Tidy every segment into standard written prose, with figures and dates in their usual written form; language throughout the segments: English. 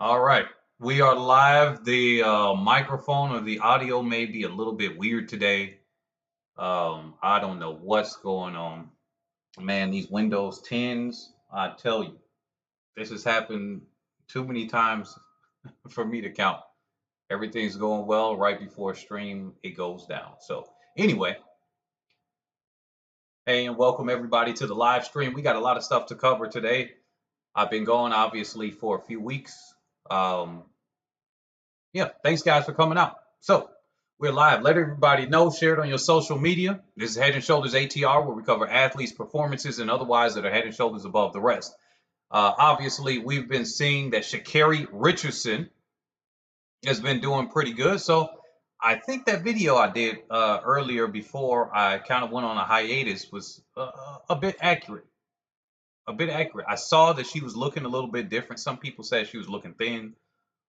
All right, we are live. The microphone or the audio may be a little bit weird today. I don't know what's going on. Man, these Windows 10s, I tell you, this has happened too many times for me to count. Everything's going well right before stream, it goes down. So, anyway, hey, and welcome everybody to the live stream. We got a lot of stuff to cover today. I've been going obviously for a few weeks. Um, yeah, thanks guys for coming out. So we're live. Let everybody know. Share it on your social media. This is Head and Shoulders ATR, where we cover athletes' performances and otherwise that are head and shoulders above the rest. Obviously, we've been seeing that Sha'Carri Richardson has been doing pretty good. So I think that video I did earlier before I kind of went on a hiatus was a bit accurate. A bit accurate. I saw that she was looking a little bit different. Some people said she was looking thin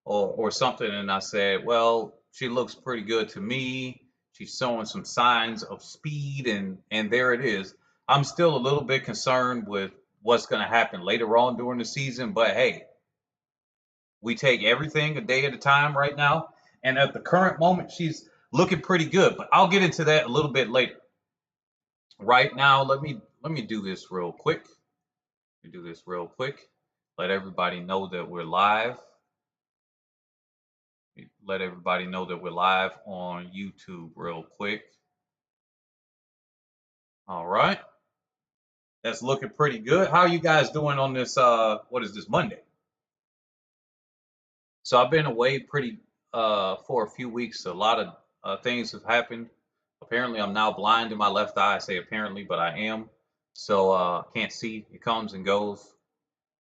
or something, and I said, well, she looks pretty good to me. She's showing some signs of speed, and there it is. I'm still a little bit concerned with what's going to happen later on during the season, but hey, we take everything a day at a time right now, and at the current moment, she's looking pretty good. But I'll get into that a little bit later. Right now, let me do this real quick. Let me do this real quick. Let everybody know that we're live. Let everybody know that we're live on YouTube real quick. All right. That's looking pretty good. How are you guys doing on this what is this, Monday? So I've been away pretty for a few weeks. A lot of things have happened. Apparently I'm now blind in my left eye. I say apparently, but I am. So can't see. It comes and goes.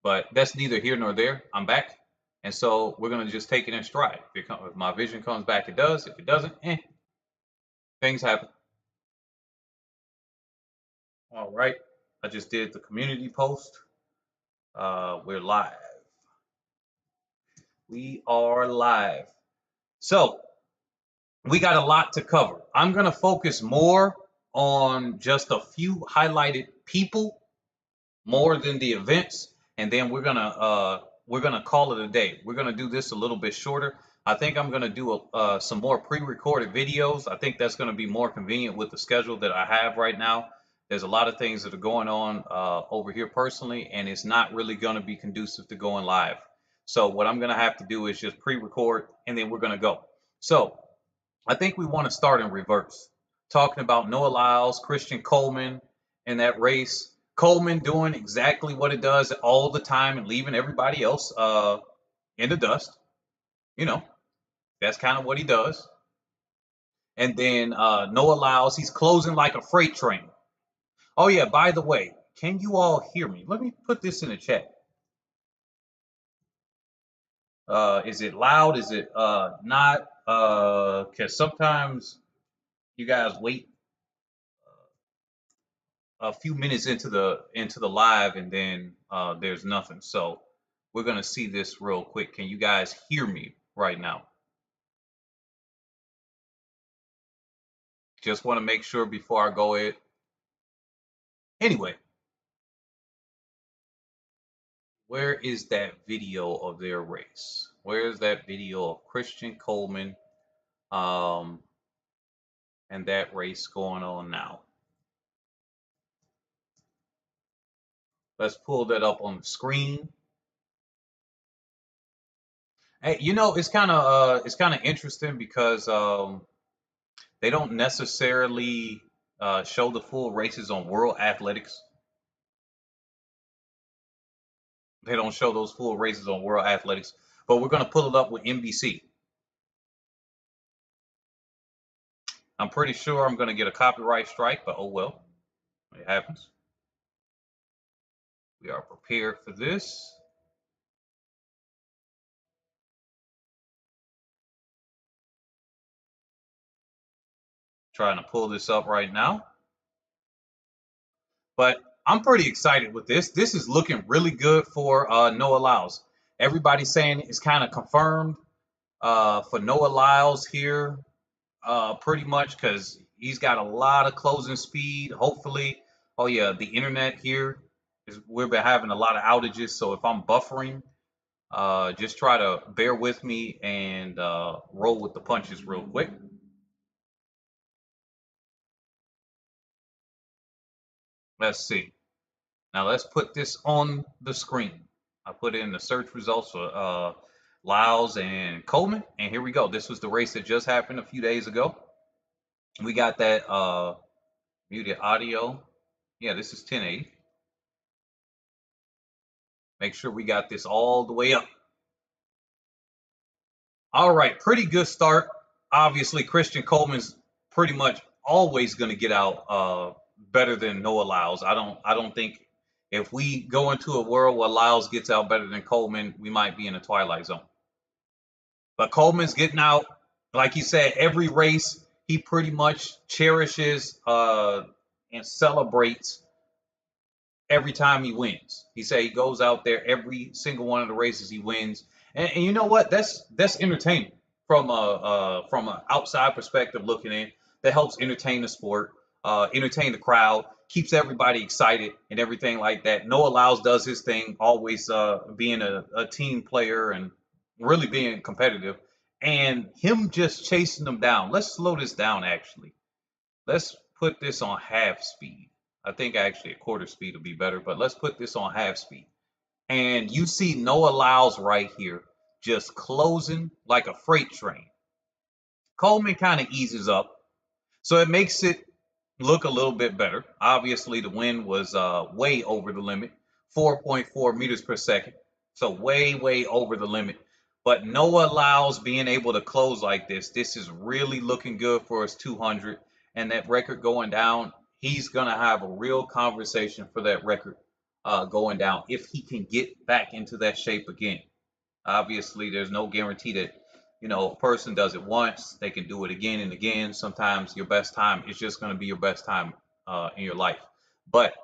But that's neither here nor there. I'm back. And so we're gonna just take it in stride. If my vision comes back, it does. If it doesn't, things happen. All right. I just did the community post. We're live. We are live. So we got a lot to cover. I'm going to focus more on just a few highlighted people more than the events, and then we're gonna call it a day. We're gonna do this a little bit shorter. I think I'm gonna do some more pre-recorded videos. I think that's gonna be more convenient with the schedule that I have right now. There's a lot of things that are going on over here personally, and it's not really gonna be conducive to going live. So what I'm gonna have to do is just pre-record, and then we're gonna go. So I think we want to start in reverse, talking about Noah Lyles, Christian Coleman in that race. Coleman doing exactly what it does all the time and leaving everybody else in the dust. You know, that's kind of what he does. And then Noah Lyles, he's closing like a freight train. Oh, yeah, by the way, can you all hear me? Let me put this in the chat. Is it loud? Is it not? Because sometimes you guys wait a few minutes into the live and then there's nothing. So we're gonna see this real quick. Can you guys hear me right now? Just want to make sure before I go in. Anyway, where is that video of their race? Where is that video of Christian Coleman um, and that race going on now? Let's pull that up on the screen. Hey, it's kind of interesting because they don't necessarily show the full races on World Athletics. They don't show those full races on World Athletics, but we're going to pull it up with NBC. I'm pretty sure I'm going to get a copyright strike, but oh well, it happens. We are prepared for this. Trying to pull this up right now, but I'm pretty excited with this. This is looking really good for Noah Lyles. Everybody's saying it's kind of confirmed for Noah Lyles here, pretty much because he's got a lot of closing speed. Hopefully, oh yeah, the internet here is we've been having a lot of outages. So if I'm buffering, Just try to bear with me and roll with the punches real quick. Let's see. Now let's put this on the screen. I put in the search results for Lyles and Coleman, and here we go. This was the race that just happened a few days ago. We got that muted audio. Yeah, this is 1080. Make sure we got this all the way up. All right, pretty good start. Obviously, Christian Coleman's pretty much always going to get out better than Noah Lyles. I don't think if we go into a world where Lyles gets out better than Coleman, we might be in a twilight zone. But Coleman's getting out, like you said, every race he pretty much cherishes and celebrates every time he wins. He said he goes out there every single one of the races he wins, and you know what? That's entertaining from an outside perspective looking in. That helps entertain the sport, entertain the crowd, keeps everybody excited and everything like that. Noah Lyles does his thing, always being a team player and really being competitive, and him just chasing them down. Let's slow this down actually. Let's put this on half speed. I think actually a quarter speed would be better, but let's put this on half speed. And you see Noah Lyles right here just closing like a freight train. Coleman kind of eases up, so it makes it look a little bit better. Obviously, the wind was way over the limit, 4.4 meters per second. So way, way over the limit. But Noah Lyles being able to close like this is really looking good for his 200. And that record going down, he's going to have a real conversation for that record going down if he can get back into that shape again. Obviously, there's no guarantee that a person does it once, they can do it again and again. Sometimes your best time is just going to be your best time in your life. But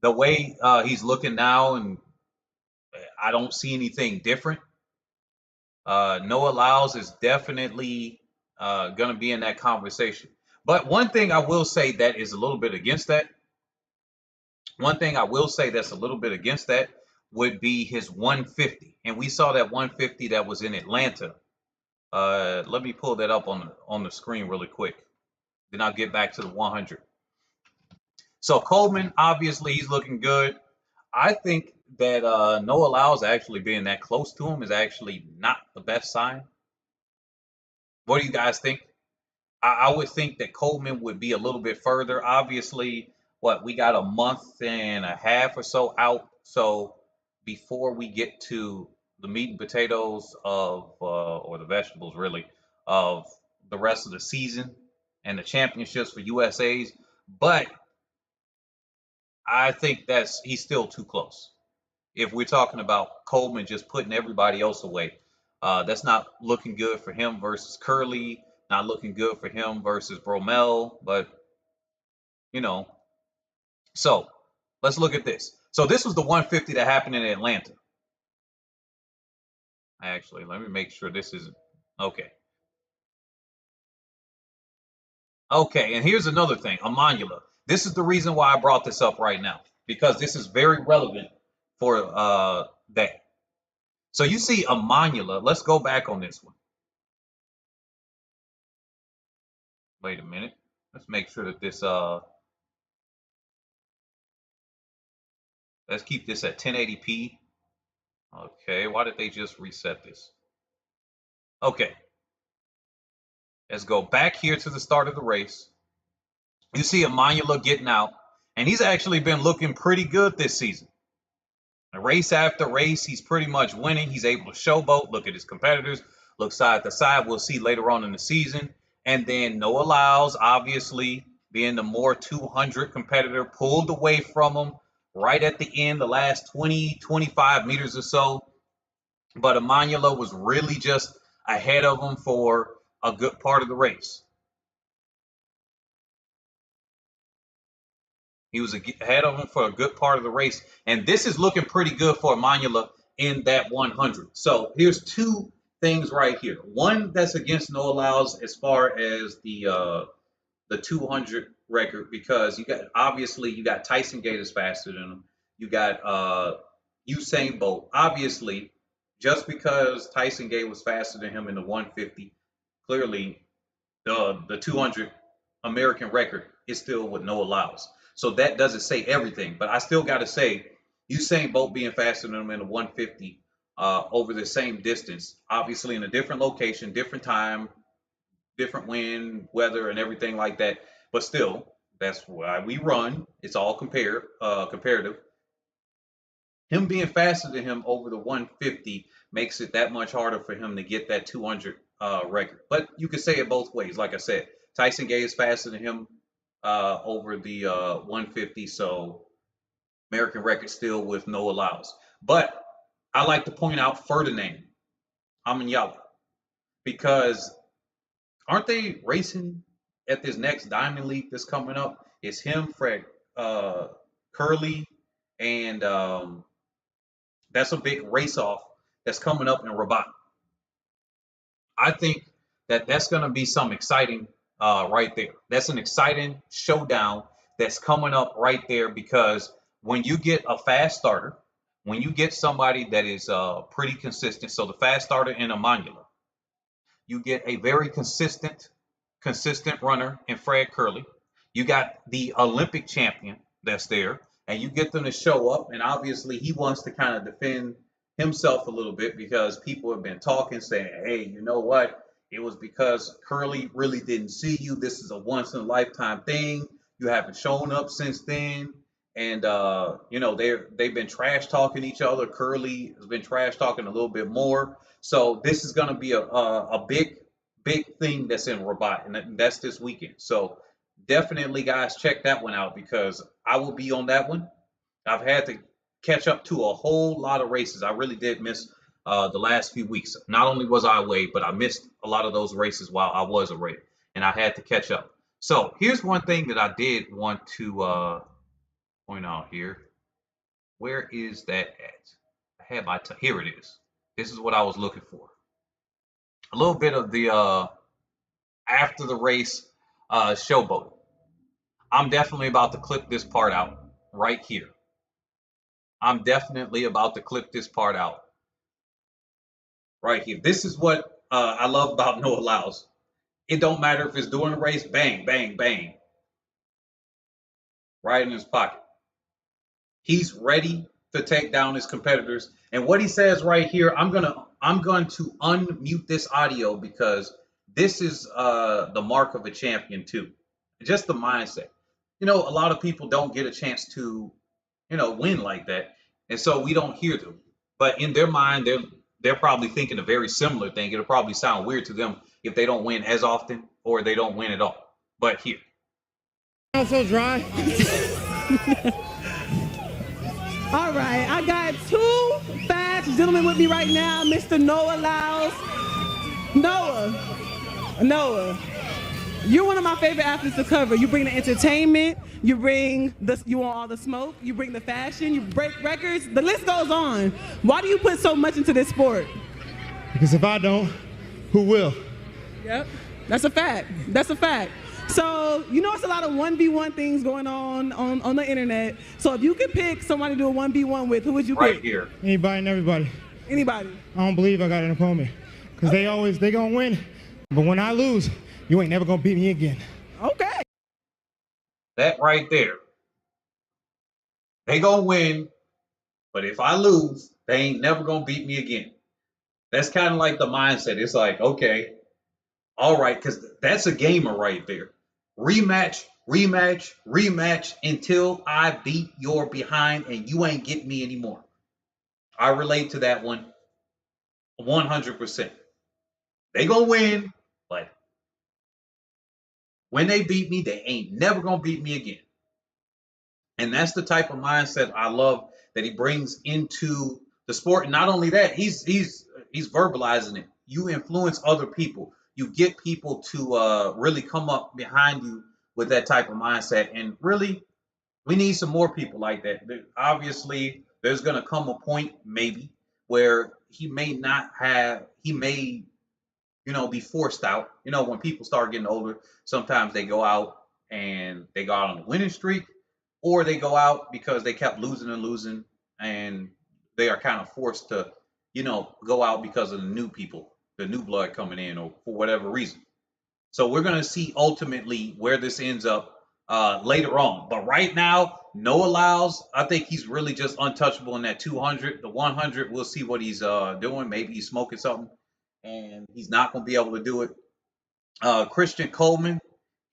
the way he's looking now, and I don't see anything different. Noah Lyles is definitely going to be in that conversation. But one thing I will say that is a little bit against that. One thing I will say that's a little bit against that would be his 150, and we saw that 150 that was in Atlanta. Let me pull that up on the screen really quick. Then I'll get back to the 100. So Coleman, obviously, he's looking good. I think that Noah Lyles actually being that close to him is actually not the best sign. What do you guys think? I would think that Coleman would be a little bit further. Obviously, what we got a month and a half or so out. So before we get to the meat and potatoes of, or the vegetables really, of the rest of the season and the championships for USA's. But I think he's still too close. If we're talking about Coleman just putting everybody else away, that's not looking good for him versus Curly. Not looking good for him versus Bromell. But you know, so let's look at this. So this was the 150 that happened in Atlanta. Actually, let me make sure this is okay. Okay, and here's another thing, Amanula. This is the reason why I brought this up right now, because this is very relevant for that. So you see Amanula. Let's go back on this one. Wait a minute. Let's make sure that this let's keep this at 1080p. Okay, why did they just reset this? Okay, let's go back here to the start of the race. You see Amanula getting out, and he's actually been looking pretty good this season. Race after race, he's pretty much winning. He's able to showboat, look at his competitors, look side to side. We'll see later on in the season. And then Noah Lyles, obviously, being the more 200 competitor, pulled away from him right at the end, the last 20, 25 meters or so. But Amanula was really just ahead of him for a good part of the race. He was ahead of him for a good part of the race. And this is looking pretty good for Amanula in that 100. So here's two things right here. One that's against Noah Lyles as far as the 200 record, because you got Tyson Gators faster than him. You got Usain Bolt. Obviously, just because Tyson Gay was faster than him in the 150, clearly the 200 American record is still with no allows. So that doesn't say everything, but I still got to say, Usain Bolt being faster than him in the 150 over the same distance, obviously in a different location, different time, different wind, weather, and everything like that. But still, that's why we run. It's all comparative. Him being faster than him over the 150 makes it that much harder for him to get that 200 record. But you could say it both ways. Like I said, Tyson Gay is faster than him over the 150, so American record still with no allows. But I like to point out Ferdinand Amanyala because aren't they racing at this next Diamond League that's coming up? It's him, Fred Curley, and that's a big race off that's coming up in Rabat. I think that that's going to be some exciting right there. That's an exciting showdown that's coming up right there because when you get a fast starter, when you get somebody that is pretty consistent, so the fast starter in Amanyala, you get a very consistent runner in Fred Curley. You got the Olympic champion that's there, and you get them to show up. And obviously, he wants to kind of defend himself a little bit because people have been talking, saying, hey, you know what? It was because Curley really didn't see you. This is a once in a lifetime thing. You haven't shown up since then. And they've been trash talking each other. Curley has been trash talking a little bit more. So this is going to be a big thing that's in Rabat, and that's this weekend. So definitely, guys, check that one out because I will be on that one. I've had to catch up to a whole lot of races. I really did miss the last few weeks. Not only was I away, but I missed a lot of those races while I was away, and I had to catch up. So here's one thing that I did want to point out here. Where is that at? I had my here it is. This is what I was looking for. A little bit of the after the race showboat. I'm definitely about to clip this part out right here. I'm definitely about to clip this part out right here. This is what I love about no allows. It don't matter if it's during the race, bang, bang, bang, right in his pocket. He's ready to take down his competitors. And what he says right here, I'm going to unmute this audio because this is the mark of a champion too. Just the mindset. A lot of people don't get a chance to, win like that. And so we don't hear them. But in their mind, they're probably thinking a very similar thing. It'll probably sound weird to them if they don't win as often or they don't win at all. But here. I'm so dry. All right, I got two fast gentlemen with me right now, Mr. Noah Lyles. Noah, you're one of my favorite athletes to cover. You bring the entertainment, you want all the smoke, you bring the fashion, you break records, the list goes on. Why do you put so much into this sport? Because if I don't, who will? Yep, that's a fact. So, it's a lot of 1v1 things going on the internet. So if you could pick somebody to do a 1v1 with, who would you pick? Right here. Anybody and everybody. Anybody. I don't believe I got an opponent. Because they going to win. But when I lose, you ain't never going to beat me again. Okay. That right there. They going to win. But if I lose, they ain't never going to beat me again. That's kind of like the mindset. It's like, okay, all right, because that's a gamer right there. Rematch until I beat your behind and you ain't getting me anymore. I relate to that one 100%. They gonna win, but when they beat me, they ain't never gonna beat me again. And that's the type of mindset I love that he brings into the sport. And not only that, he's verbalizing it. You influence other people. You get people to really come up behind you with that type of mindset. And really, we need some more people like that. Obviously, there's going to come a point maybe where he may, be forced out. When people start getting older, sometimes they go out and they go out on a winning streak, or they go out because they kept losing and they are kind of forced to, go out because of the new people, the new blood coming in, or for whatever reason. So we're going to see ultimately where this ends up later on. But right now, no allows. I think he's really just untouchable in that 200. The 100, we'll see what he's doing. Maybe he's smoking something, and he's not going to be able to do it. Christian Coleman,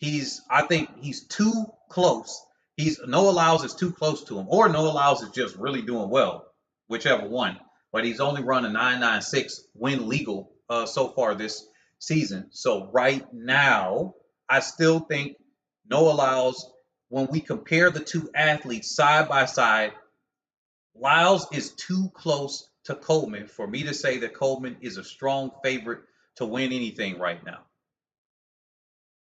I think he's too close. He's no allows is too close to him, or no allows is just really doing well, whichever one. But he's only run a 996 win legal so far this season. So right now, I still think no allows. When we compare the two athletes side by side, Lyles is too close to Coleman for me to say that Coleman is a strong favorite to win anything right now.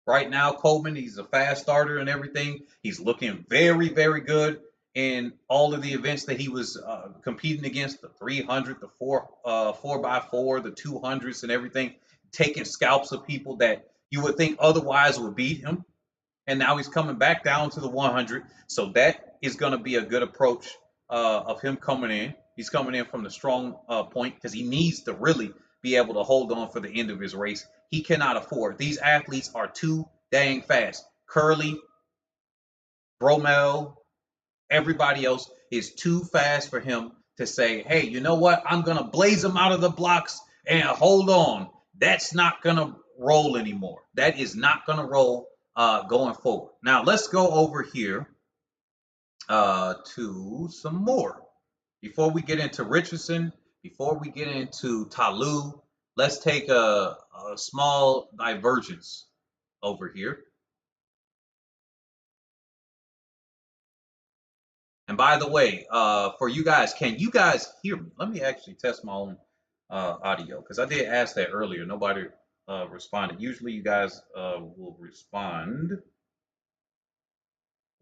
Right now, Coleman, he's a fast starter and everything. He's looking very, very good in all of the events that he was competing against, the 300, the 4x4, the 200s and everything, taking scalps of people that you would think otherwise would beat him. And now he's coming back down to the 100. So that is going to be a good approach of him coming in. He's coming in from the strong point because he needs to really be able to hold on for the end of his race. He cannot afford. These athletes are too dang fast. Curly, Bromell, everybody else is too fast for him to say, hey, you know what? I'm going to blaze them out of the blocks and hold on. That's not going to roll anymore. That is not going to roll going forward. Now, let's go over here to some more. Before we get into Richardson, before we get into Talu, let's take a small divergence over here. And by the way, for you guys, can you guys hear me? Let me actually test my own audio because I did ask that earlier. Nobody responded. Usually you guys will respond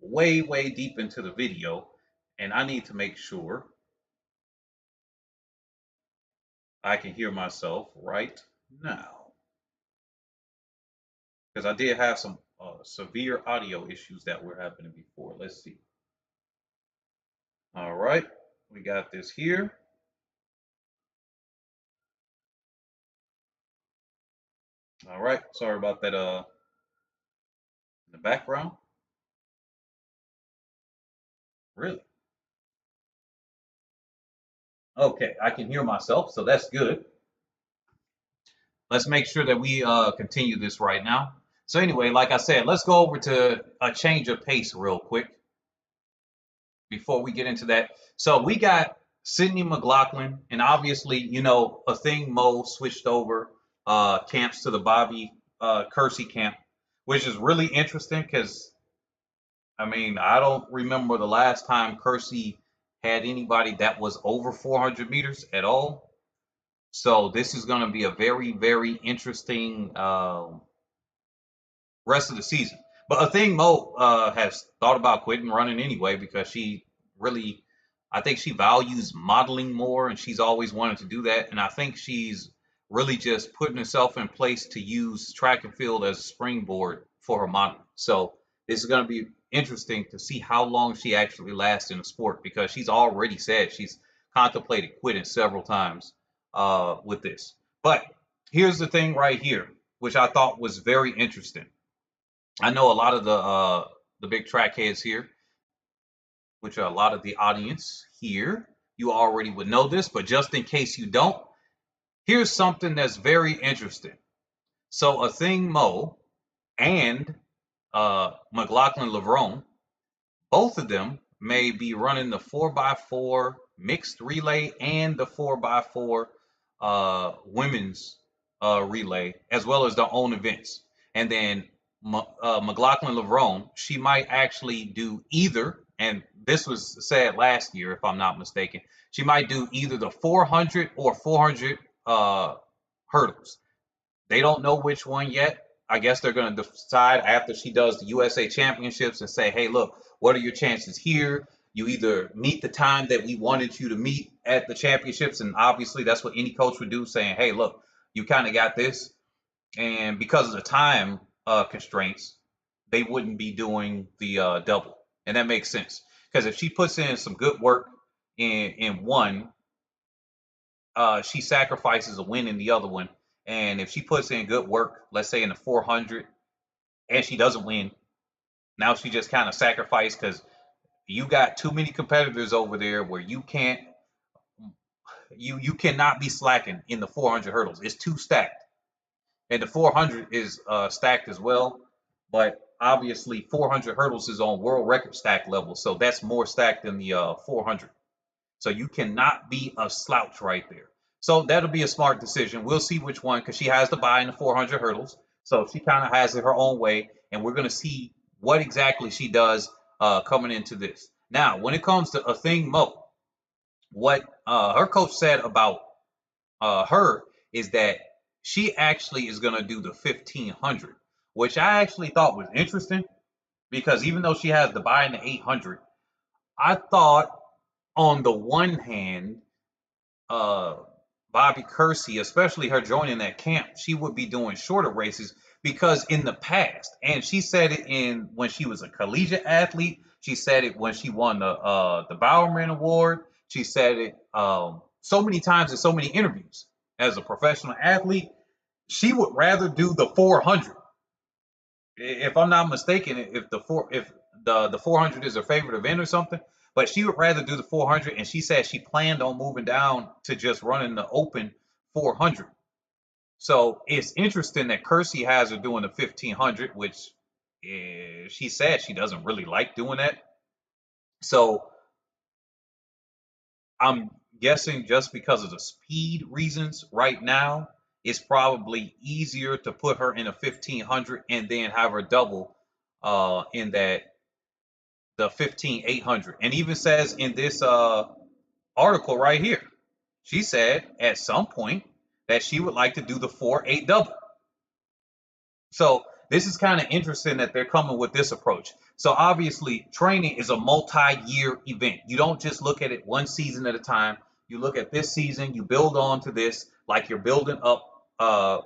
way, way deep into the video. And I need to make sure I can hear myself right now. Because I did have some severe audio issues that were happening before. Let's see. All right, we got this here. All right, sorry about that in the background. Really? Okay, I can hear myself, so that's good. Let's make sure that we continue this right now. So anyway, like I said, let's go over to a change of pace real quick before we get into that. So we got Sydney McLaughlin, and obviously, a thing Mo switched over camps to the Bobby Kersey camp, which is really interesting because, I don't remember the last time Kersey had anybody that was over 400 meters at all. So this is going to be a very, very interesting rest of the season. But a thing Mo has thought about quitting running anyway because she really, I think she values modeling more and she's always wanted to do that. And I think she's really just putting herself in place to use track and field as a springboard for her modeling. So this is going to be interesting to see how long she actually lasts in the sport because she's already said she's contemplated quitting several times with this. But here's the thing right here, which I thought was very interesting. I know a lot of the big track heads here, which are a lot of the audience here. You already would know this, but just in case you don't, here's something that's very interesting. So a thing Mo and McLaughlin Lavron, both of them may be running the 4x4 mixed relay and the 4x4 women's relay, as well as their own events. And then McLaughlin Lavron, she might actually do either, and this was said last year, if I'm not mistaken, she might do either the 400 or 400 hurdles. They don't know which one yet. I guess they're going to decide after she does the USA Championships and say, hey, look, what are your chances here? You either meet the time that we wanted you to meet at the championships, and obviously that's what any coach would do, saying, hey, look, you kind of got this. And because of the time constraints, they wouldn't be doing the double. And that makes sense. Because if she puts in some good work in one, she sacrifices a win in the other one. And if she puts in good work, let's say in the 400, and she doesn't win, now she just kind of sacrificed because you got too many competitors over there where you cannot be slacking in the 400 hurdles. It's too stacked, and the 400 is stacked as well. But obviously, 400 hurdles is on world record stack level, so that's more stacked than the 400. So you cannot be a slouch right there. So that'll be a smart decision. We'll see which one because she has to buy in the 400 hurdles. So she kind of has it her own way, and we're going to see what exactly she does coming into this. Now, when it comes to a thing Mo, what her coach said about her is that she actually is going to do the 1500, which I actually thought was interesting because even though she has the buy in the 800, I thought on the one hand, uh, Bobby Kersey, especially her joining that camp, she would be doing shorter races because in the past, and she said it in when she was a collegiate athlete, she said it when she won the Bowerman Award, she said it so many times in so many interviews. As a professional athlete, she would rather do the 400. If I'm not mistaken, if the 400 is her favorite event or something, but she would rather do the 400, and she said she planned on moving down to just running the open 400. So it's interesting that Kersey has her doing the 1500, which she said she doesn't really like doing that. So I'm guessing just because of the speed reasons right now, it's probably easier to put her in a 1500 and then have her double in that the 15800. And even says in this article right here, she said at some point that she would like to do the 4-8 double. So this is kind of interesting that they're coming with this approach. So obviously, training is a multi-year event. You don't just look at it one season at a time. You look at this season, you build on to this like you're building up a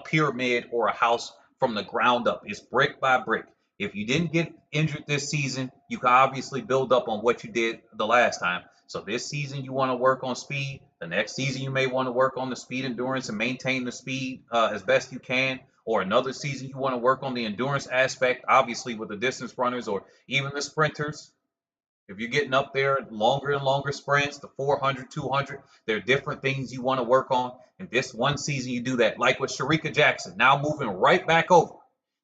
pyramid or a house from the ground up. It's brick by brick. If you didn't get injured this season, you can obviously build up on what you did the last time. So this season you want to work on speed. The next season you may want to work on the speed endurance and maintain the speed as best you can. Or another season you want to work on the endurance aspect, obviously with the distance runners or even the sprinters. If you're getting up there longer and longer sprints, the 400, 200, there are different things you want to work on. And this one season you do that, like with Sharika Jackson, now moving right back over.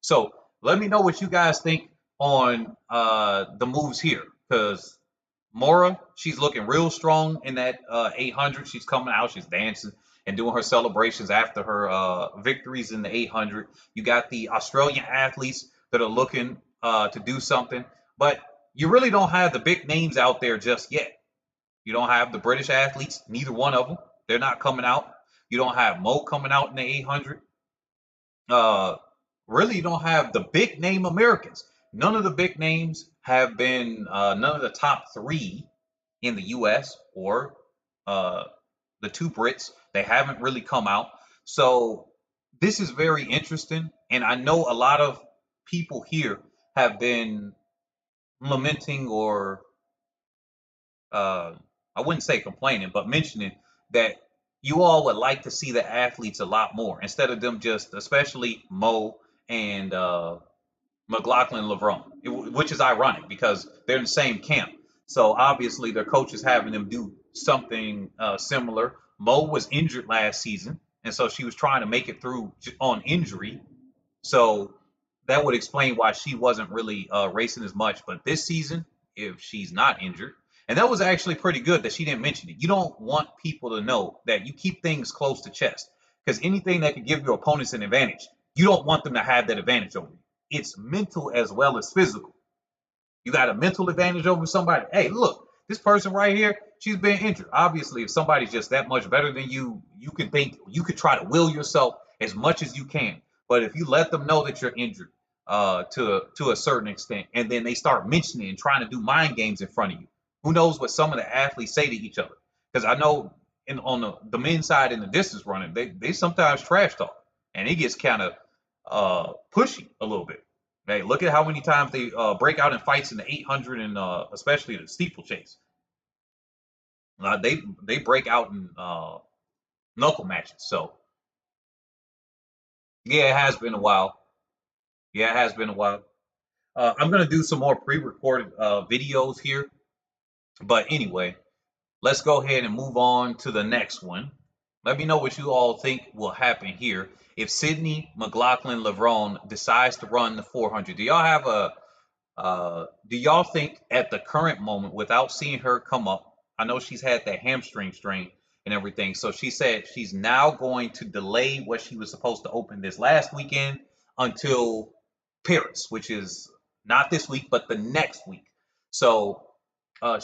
So let me know what you guys think on the moves here, because Mora, she's looking real strong in that 800. She's coming out, she's dancing and doing her celebrations after her victories in the 800. You got the Australian athletes that are looking to do something, but you really don't have the big names out there just yet. You don't have the British athletes, neither one of them. They're not coming out. You don't have Mo coming out in the 800. Uh, really, you don't have the big name Americans. None of the big names have been, none of the top three in the US or uh, the two Brits. They haven't really come out. So this is very interesting. And I know a lot of people here have been lamenting or I wouldn't say complaining, but mentioning that you all would like to see the athletes a lot more instead of them just, especially Mo and McLaughlin LeBron, which is ironic because they're in the same camp. So obviously their coach is having them do something similar. Mo was injured last season, and so she was trying to make it through on injury. So that would explain why she wasn't really racing as much. But this season, if she's not injured, and that was actually pretty good that she didn't mention it. You don't want people to know that you keep things close to chest because anything that could give your opponents an advantage, you don't want them to have that advantage over you. It's mental as well as physical. You got a mental advantage over somebody. Hey, look, this person right here, she's been injured. Obviously, if somebody's just that much better than you, you can think, you could try to will yourself as much as you can. But if you let them know that you're injured to a certain extent, and then they start mentioning and trying to do mind games in front of you, who knows what some of the athletes say to each other? Because I know on the men's side in the distance running, they sometimes trash talk, and it gets kind of pushy a little bit. Hey, look at how many times they break out in fights in the 800 and especially the steeplechase. They break out in knuckle matches. So yeah, it has been a while. Yeah, it has been a while. I'm gonna do some more pre-recorded videos here, but anyway, let's go ahead and move on to the next one. Let me know what you all think will happen here if Sydney McLaughlin Lavron decides to run the 400. Do y'all think at the current moment, without seeing her come up, I know she's had that hamstring strain and everything. So she said she's now going to delay what she was supposed to open this last weekend until Paris, which is not this week, but the next week. So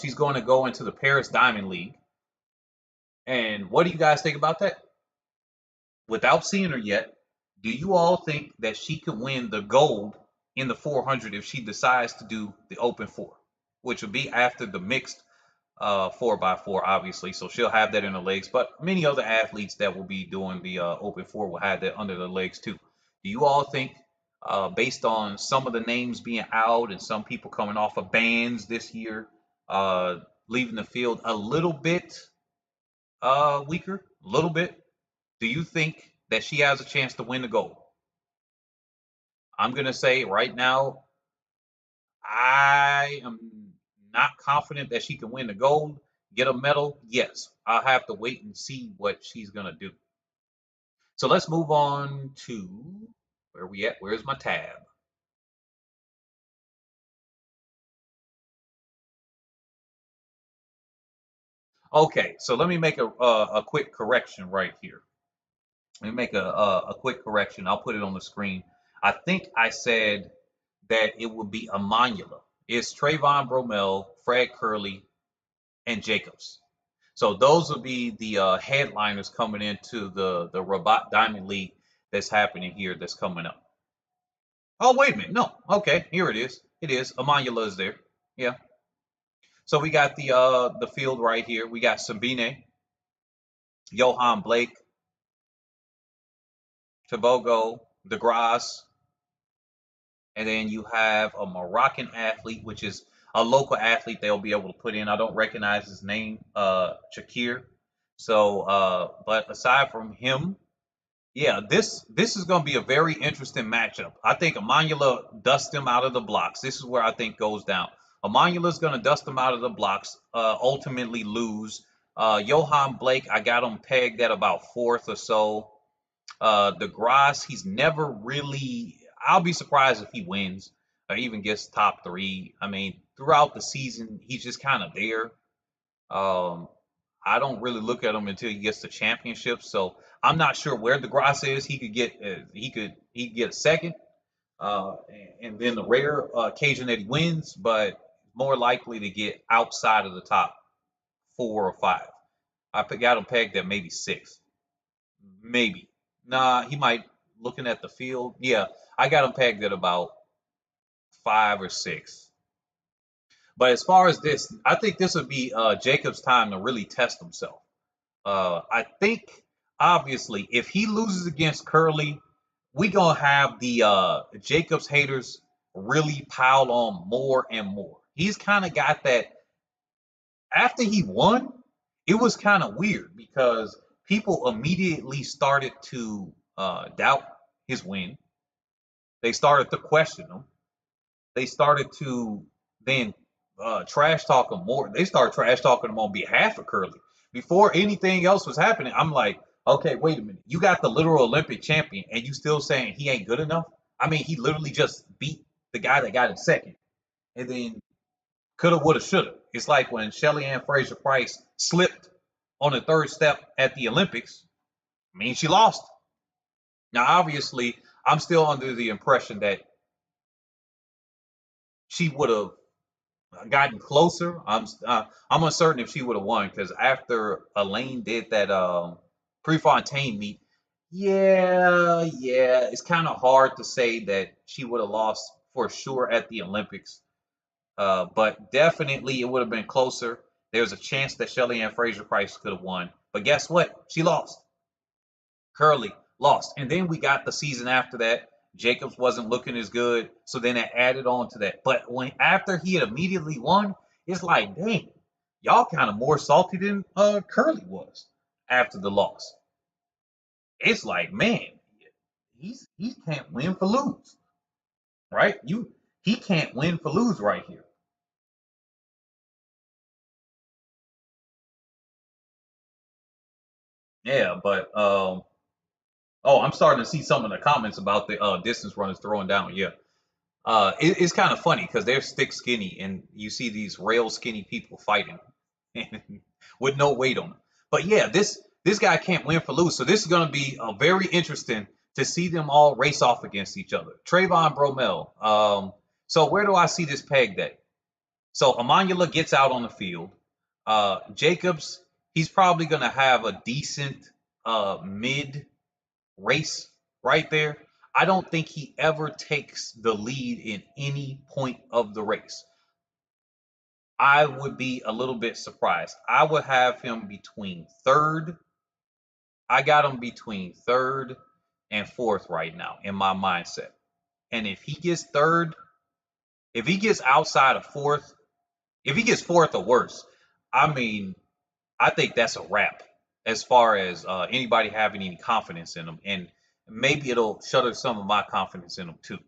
she's going to go into the Paris Diamond League. And what do you guys think about that? Without seeing her yet, do you all think that she could win the gold in the 400 if she decides to do the open four, which would be after the mixed 4x4, obviously? So she'll have that in her legs, but many other athletes that will be doing the open four will have that under their legs too. Do you all think, based on some of the names being out and some people coming off of bans this year, leaving the field a little bit weaker, a little bit, do you think that she has a chance to win the gold? I'm going to say right now, I am not confident that she can win the gold. Get a medal? Yes. I'll have to wait and see what she's going to do. So let's move on to where we at? Where's my tab? Okay, so let me make a quick correction right here. Let me make a quick correction. I'll put it on the screen. I think I said that it would be Amandula. It's Trayvon Bromell, Fred Curley, and Jacobs. So those will be the headliners coming into the Robot Diamond League that's happening here that's coming up. Oh, wait a minute. No. Okay, here it is. It is. Amandula is there. Yeah. So we got the field right here. We got Sabine, Johan Blake, Tabogo, DeGrasse, and then you have a Moroccan athlete, which is a local athlete they'll be able to put in. I don't recognize his name, Shakir. So, but aside from him, yeah, this is going to be a very interesting matchup. I think Amandula dusts them out of the blocks. This is where I think goes down. Amandula is going to dust them out of the blocks, ultimately lose. Johan Blake, I got him pegged at about fourth or so. DeGrasse, he's never really. I'll be surprised if he wins or even gets top three. I mean, throughout the season, he's just kind of there. Um, I don't really look at him until he gets the championship. So I'm not sure where DeGrasse is. He could get he could get a second, uh, and then the rare occasion that he wins, but more likely to get outside of the top four or five. Got him pegged at maybe six, maybe. Nah, he might. Looking at the field, yeah, I got him pegged at about five or six. But as far as this, I think this would be Jacob's time to really test himself. I think obviously if he loses against Curly, we gonna have the Jacobs haters really pile on more and more. He's kind of got that after he won, it was kind of weird because people immediately started to doubt his win. They started to question him. They started to then trash talk him more. They started trash talking him on behalf of Curly. Before anything else was happening, I'm like, okay, wait a minute. You got the literal Olympic champion and you still saying he ain't good enough? I mean, he literally just beat the guy that got him second. And then coulda, woulda, shoulda. It's like when Shelly Ann Fraser Price slipped on the third step at the Olympics. I mean, she lost. Now, obviously, I'm still under the impression that she would have gotten closer. I'm uncertain if she would have won because after Elaine did that Prefontaine meet, yeah, it's kind of hard to say that she would have lost for sure at the Olympics. But definitely it would have been closer. There's a chance that Shelly Ann Fraser Price could have won. But guess what? She lost. Curly lost. And then we got the season after that. Jacobs wasn't looking as good. So then it added on to that. But when after he had immediately won, it's like, dang, y'all kind of more salty than Curly was after the loss. It's like, man, he can't win for lose, right? He can't win for lose right here. Yeah, but oh, I'm starting to see some of the comments about the distance runners throwing down. Yeah, it's kind of funny because they're stick skinny, and you see these rail skinny people fighting with no weight on them. But yeah, this guy can't win for lose. So this is going to be very interesting to see them all race off against each other. Trayvon Bromell. So where do I see this pegged at? So Amandula gets out on the field. Jacobs, he's probably going to have a decent mid race right there. I don't think he ever takes the lead in any point of the race. I would be a little bit surprised. I would have him between third. I got him between third and fourth right now in my mindset. And if he gets third, if he gets outside of fourth, if he gets fourth or worse, I mean, I think that's a wrap as far as anybody having any confidence in him. And maybe it'll shutter some of my confidence in him too.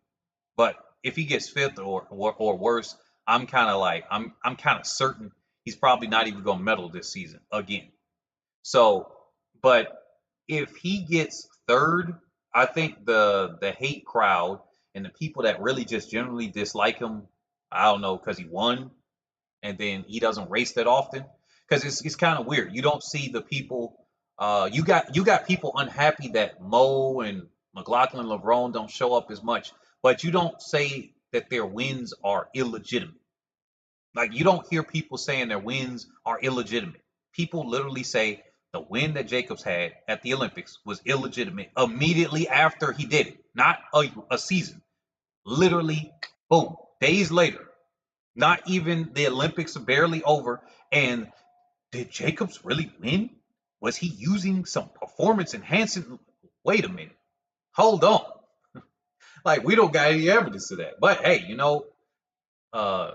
But if he gets fifth or worse, I'm kind of like I'm kind of certain he's probably not even going to medal this season again. So, but if he gets third, I think the hate crowd and the people that really just generally dislike him, I don't know, because he won and then he doesn't race that often. Because it's kind of weird. You don't see the people. You got people unhappy that Mo and McLaughlin LeBron don't show up as much, but you don't say that their wins are illegitimate. Like you don't hear people saying their wins are illegitimate. People literally say the win that Jacobs had at the Olympics was illegitimate immediately after he did it, not a season. Literally, boom, days later. Not even the Olympics are barely over. And did Jacobs really win? Was he using some performance enhancing? Wait a minute. Hold on. Like we don't got any evidence of that. But hey,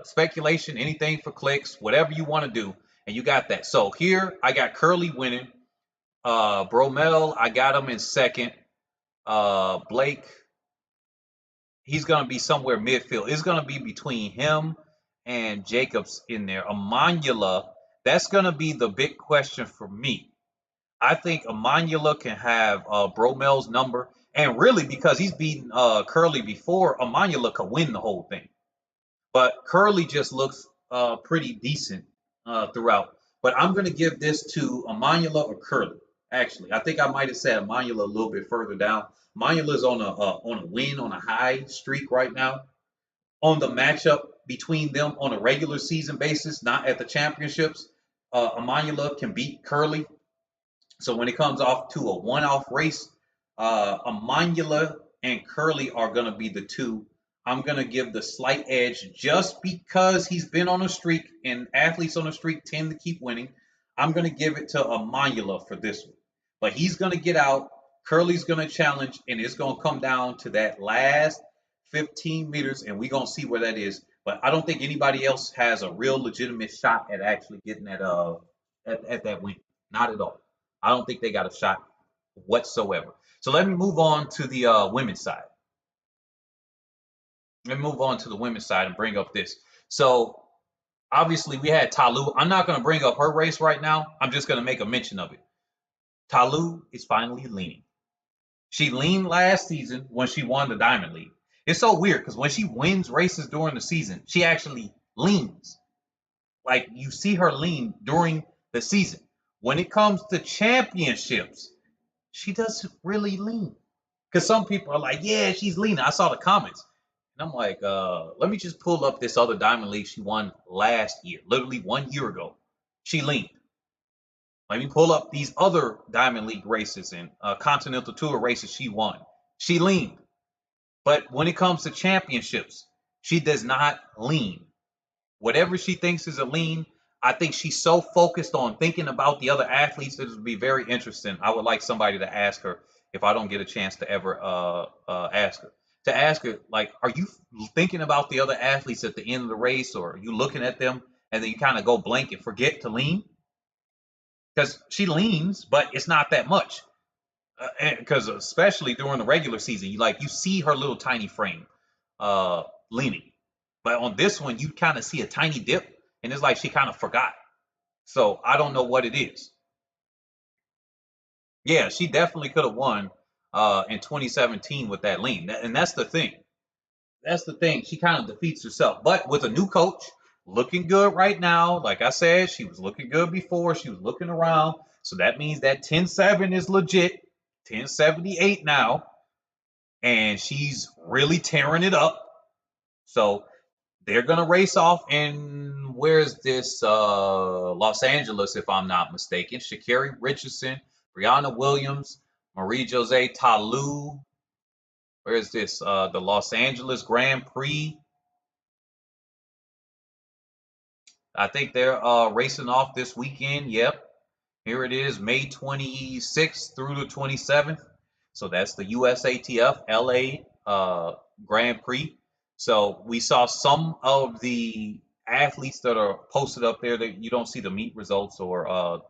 speculation, anything for clicks, whatever you want to do, and you got that. So here I got Curly winning. Bromell, I got him in second. Blake, he's gonna be somewhere midfield. It's gonna be between him and Jacobs in there. Amanula, that's gonna be the big question for me. I think Amanula can have Bromell's number, and really because he's beaten Curly before, Amanula could win the whole thing. But Curly just looks pretty decent throughout. But I'm going to give this to Amanula or Curly. Actually, I think I might have said Amanula a little bit further down. Amanula's on a win on a high streak right now. On the matchup between them on a regular season basis, not at the championships, Amanula can beat Curly. So when it comes off to a one-off race, Amanula and Curly are going to be the two. I'm going to give the slight edge just because he's been on a streak and athletes on a streak tend to keep winning. I'm going to give it to Amanula for this one. But he's going to get out. Curly's going to challenge, and it's going to come down to that last 15 meters, and we're going to see where that is. But I don't think anybody else has a real legitimate shot at actually getting that at that win. Not at all. I don't think they got a shot whatsoever. So let me move on to the women's side. Let me move on to the women's side and bring up this. So obviously we had Talu. I'm not going to bring up her race right now. I'm just going to make a mention of it. Talu is finally leaning. She leaned last season when she won the Diamond League. It's so weird because when she wins races during the season, she actually leans. Like you see her lean during the season. When it comes to championships, she doesn't really lean. Because some people are like, yeah, she's leaning. I saw the comments. And I'm like, let me just pull up this other Diamond League she won last year, literally 1 year ago. She leaned. Let me pull up these other Diamond League races and Continental Tour races she won. She leaned. But when it comes to championships, she does not lean. Whatever she thinks is a lean, I think she's so focused on thinking about the other athletes that it would be very interesting. I would like somebody to ask her if I don't get a chance to ever ask her. To ask her, like, are you thinking about the other athletes at the end of the race, or are you looking at them and then you kind of go blank and forget to lean because she leans, but it's not that much. Because especially during the regular season, you see her little tiny frame leaning, but on this one you kind of see a tiny dip, and it's like she kind of forgot. So I don't know what it is. Yeah, she definitely could have won in 2017 with that lean, and that's the thing. That's the thing. She kind of defeats herself, but with a new coach, looking good right now. Like I said, she was looking good before. She was looking around, so that means that 10.7 is legit. 10.78 now, and she's really tearing it up. So they're gonna race off in where's this Los Angeles, if I'm not mistaken. Sha'Carri Richardson, Brianna Williams, Marie Jose Talu. Where is this? The Los Angeles Grand Prix. I think they're racing off this weekend. Yep. Here it is, May 26th through the 27th. So that's the USATF LA Grand Prix. So we saw some of the athletes that are posted up there that you don't see the meet results, or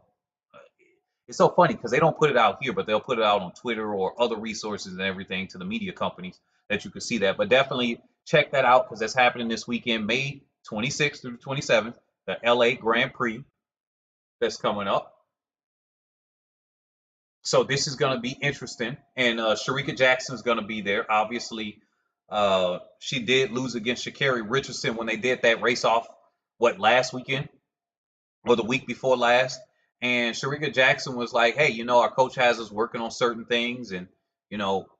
it's so funny because they don't put it out here, but they'll put it out on Twitter or other resources and everything to the media companies that you can see that. But definitely check that out because that's happening this weekend, May 26th through the 27th, the LA Grand Prix that's coming up. So this is going to be interesting, and Sharika Jackson's going to be there. Obviously, she did lose against Sha'Carri Richardson when they did that race off, last weekend or the week before last. And Sharika Jackson was like, "Hey, our coach has us working on certain things, and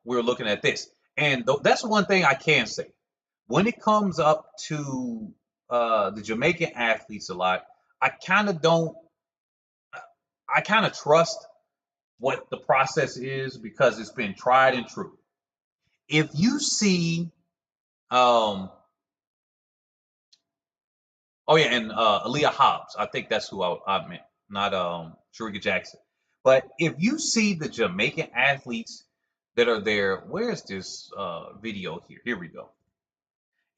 we're looking at this." And that's one thing I can say when it comes up to the Jamaican athletes a lot. I kind of don't. I kind of trust what the process is because it's been tried and true. If you see, oh yeah, and Aaliyah Hobbs, I think that's who I meant, not Sharika Jackson. But if you see the Jamaican athletes that are there, where's this video here? Here we go.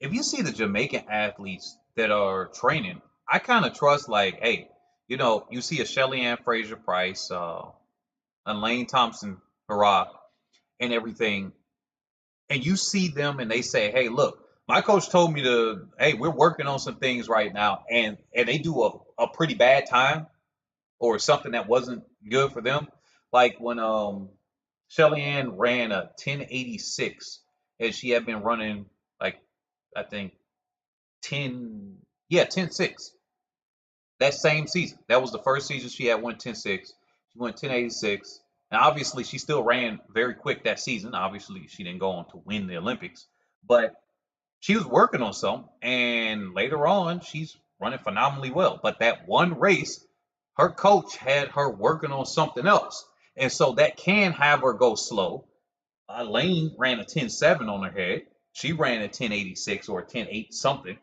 If you see the Jamaican athletes that are training, I kind of trust, like, hey, you see a Shelly Ann Fraser Price, a Lane Thompson Hurrah, and everything, and you see them and they say, "Hey, look, my coach told me to. Hey, we're working on some things right now," and they do a pretty bad time or something that wasn't good for them. Like when Shelly Ann ran a 10.86, and she had been running like I think 10.6 that same season. That was the first season she had won 10.6. She went 10.86. And obviously, she still ran very quick that season. Obviously, she didn't go on to win the Olympics, but she was working on some. And later on, she's running phenomenally well. But that one race, her coach had her working on something else. And so that can have her go slow. Lane ran a 10.7 on her head. She ran a 10.86 or a 10.8 something.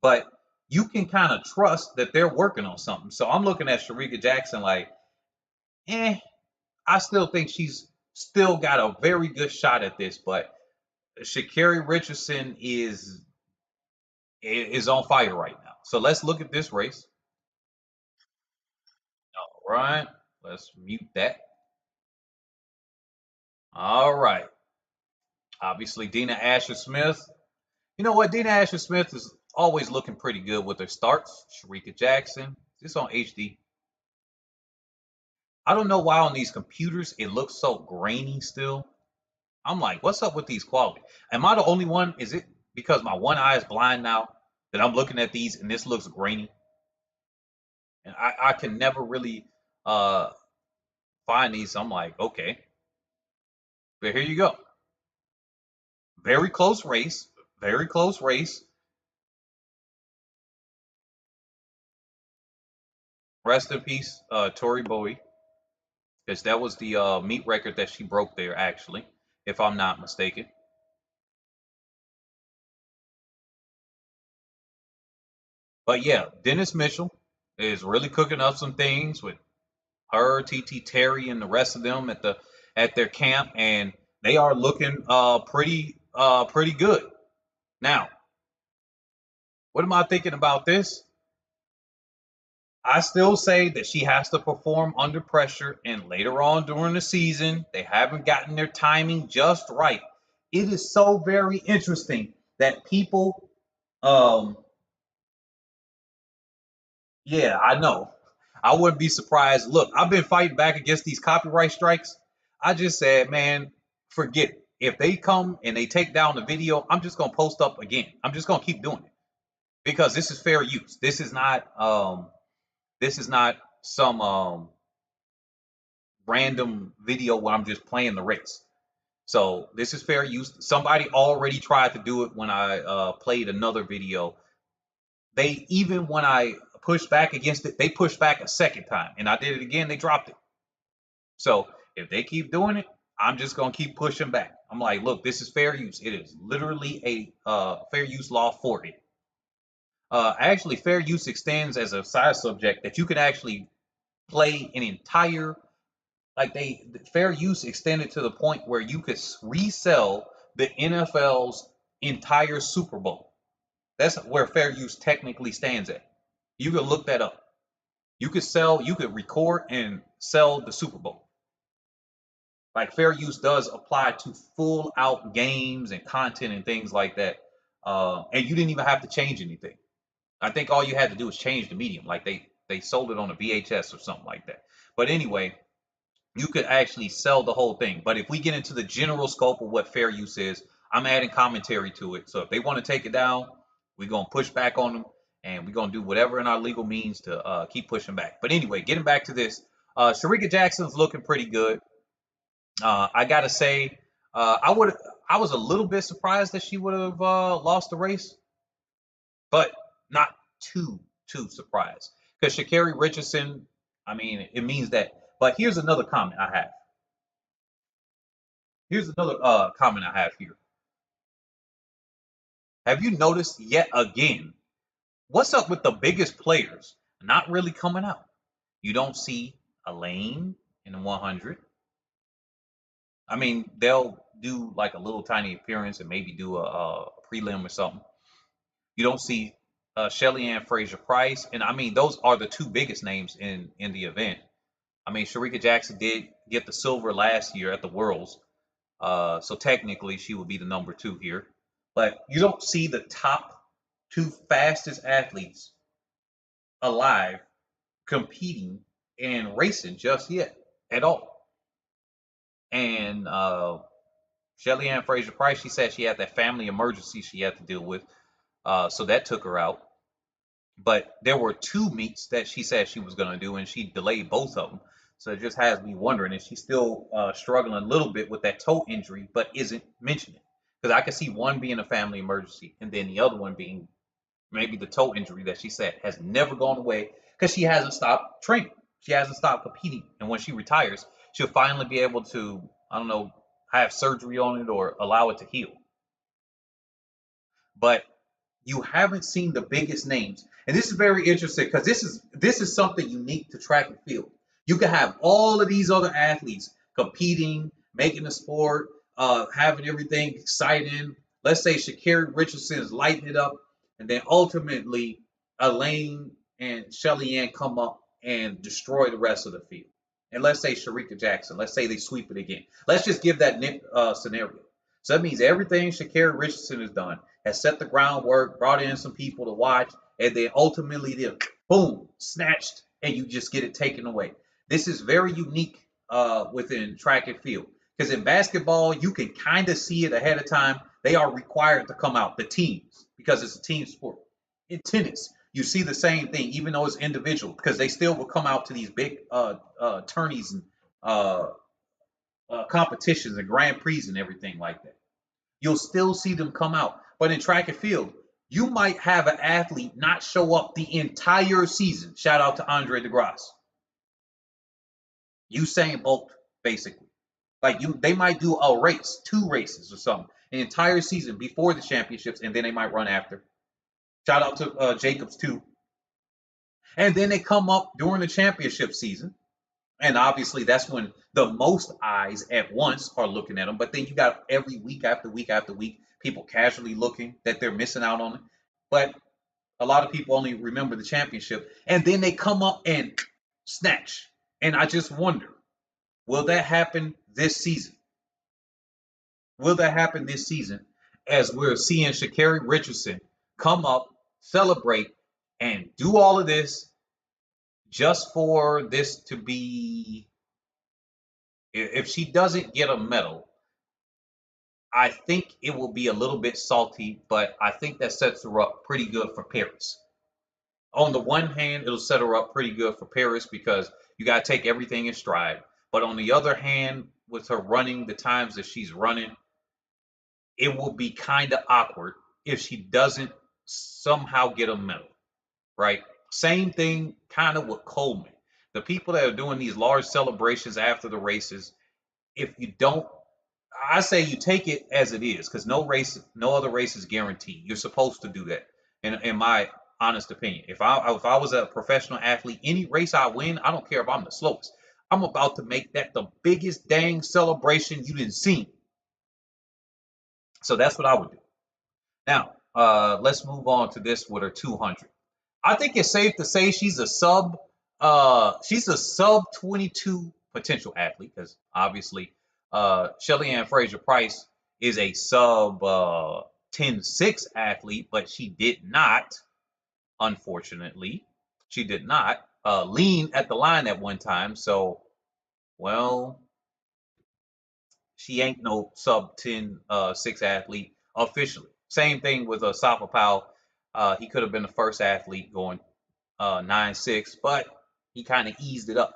But you can kind of trust that they're working on something. So I'm looking at Sharika Jackson like, I still think she's still got a very good shot at this. But Sha'Carri Richardson is on fire right now. So let's look at this race. All right, let's mute that. All right. Obviously, Dina Asher Smith. You know what? Dina Asher Smith is always looking pretty good with her starts. Sharika Jackson. This on HD. I don't know why on these computers it looks so grainy still. I'm like, what's up with these quality? Am I the only one? Is it because my one eye is blind now that I'm looking at these and this looks grainy? And I can never really uh find these. I'm like, okay. But here you go. Very close race. Very close race. Rest in peace, Tori Bowie. Because that was the meet record that she broke there, actually, if I'm not mistaken. But yeah, Dennis Mitchell is really cooking up some things with her, TT Terry, and the rest of them at their camp, and they are looking pretty good. Now, what am I thinking about this? I still say that she has to perform under pressure, and later on during the season, they haven't gotten their timing just right. It is so very interesting that people, um, yeah, I know. I wouldn't be surprised. Look, I've been fighting back against these copyright strikes. I just said, man, forget it. If they come and they take down the video, I'm just gonna post up again. I'm just gonna keep doing it because this is fair use. This is not some random video where I'm just playing the race. So this is fair use. Somebody already tried to do it when I played another video. They even when I pushed back against it, they pushed back a second time, and I did it again. They dropped it. So if they keep doing it, I'm just gonna keep pushing back. I'm like, look, this is fair use. It is literally a fair use law for it. Actually, fair use extends as a side subject that you can actually play an entire the fair use extended to the point where you could resell the NFL's entire Super Bowl. That's where fair use technically stands at. You can look that up. You could record and sell the Super Bowl. Like fair use does apply to full out games and content and things like that. And you didn't even have to change anything. I think all you had to do was change the medium. Like they sold it on a VHS or something like that. But anyway, you could actually sell the whole thing. But if we get into the general scope of what fair use is, I'm adding commentary to it. So if they want to take it down, we're going to push back on them and we're going to do whatever in our legal means to keep pushing back. But anyway, getting back to this, Sharika Jackson's looking pretty good. I got to say, I was a little bit surprised that she would have lost the race, but not too surprised. Because Sha'Carri Richardson, I mean, it means that. But here's another comment I have. Here's another comment I have here. Have you noticed yet again what's up with the biggest players not really coming out? You don't see Elaine in the 100. I mean, they'll do like a little tiny appearance and maybe do a prelim or something. You don't see Shelly Ann Fraser Price, and I mean those are the two biggest names in the event. I mean, Sharika Jackson did get the silver last year at the Worlds, so technically she would be the number 2 here. But you don't see the top 2 fastest athletes alive competing and racing just yet at all. And Shelly Ann Fraser Price, she said she had that family emergency she had to deal with, so that took her out. But there were 2 meets that she said she was going to do, and she delayed both of them. So it just has me wondering, is she still struggling a little bit with that toe injury, but isn't mentioning? Because I can see one being a family emergency, and then the other one being maybe the toe injury that she said has never gone away because she hasn't stopped training. She hasn't stopped competing. And when she retires, she'll finally be able to, I don't know, have surgery on it or allow it to heal. But you haven't seen the biggest names. And this is very interesting because this is something unique to track and field. You can have all of these other athletes competing, making the sport, having everything exciting. Let's say Sha'Carri Richardson is lighting it up, and then ultimately Elaine and Shelly Ann come up and destroy the rest of the field. And let's say Sharika Jackson, let's say they sweep it again. Let's just give that scenario. So that means everything Sha'Carri Richardson has done has set the groundwork, brought in some people to watch, and then ultimately they're boom, snatched, and you just get it taken away. This is very unique within track and field. Because in basketball, you can kind of see it ahead of time. They are required to come out, the teams, because it's a team sport. In tennis, you see the same thing, even though it's individual, because they still will come out to these big tourneys and competitions and Grand Prix and everything like that. You'll still see them come out. But in track and field, you might have an athlete not show up the entire season. Shout out to Andre DeGrasse. Usain Bolt, basically. They might do a race, 2 races or something, an entire season before the championships, and then they might run after. Shout out to Jacobs too. And then they come up during the championship season, and obviously that's when the most eyes at once are looking at them. But then you got every week after week after week, people casually looking that they're missing out on it. But A lot of people only remember the championship, and then they come up and snatch. And I just wonder, will that happen this season? Will that happen this season as we're seeing Sha'Carri Richardson come up, celebrate, and do all of this just for this to be? If she doesn't get a medal, I think it will be a little bit salty, but I think that sets her up pretty good for Paris. On the one hand, it'll set her up pretty good for Paris because you got to take everything in stride. But on the other hand, with her running the times that she's running, it will be kind of awkward if she doesn't somehow get a medal, right? Same thing kind of with Coleman. The people that are doing these large celebrations after the races, if you don't, I say you take it as it is because no other race is guaranteed. You're supposed to do that, in my honest opinion. If I was a professional athlete, any race I win, I don't care if I'm the slowest. I'm about to make that the biggest dang celebration you didn't see. So that's what I would do. Now, let's move on to this with her 200. I think it's safe to say she's a sub 22 potential athlete because obviously Shelly Ann Fraser Price is a sub 10-6 athlete, but she did not, unfortunately, she did not lean at the line at one time. So, well, she ain't no sub 10-6 athlete officially. Same thing with Safa Powell. He could have been the first athlete going 9-6, but he kind of eased it up.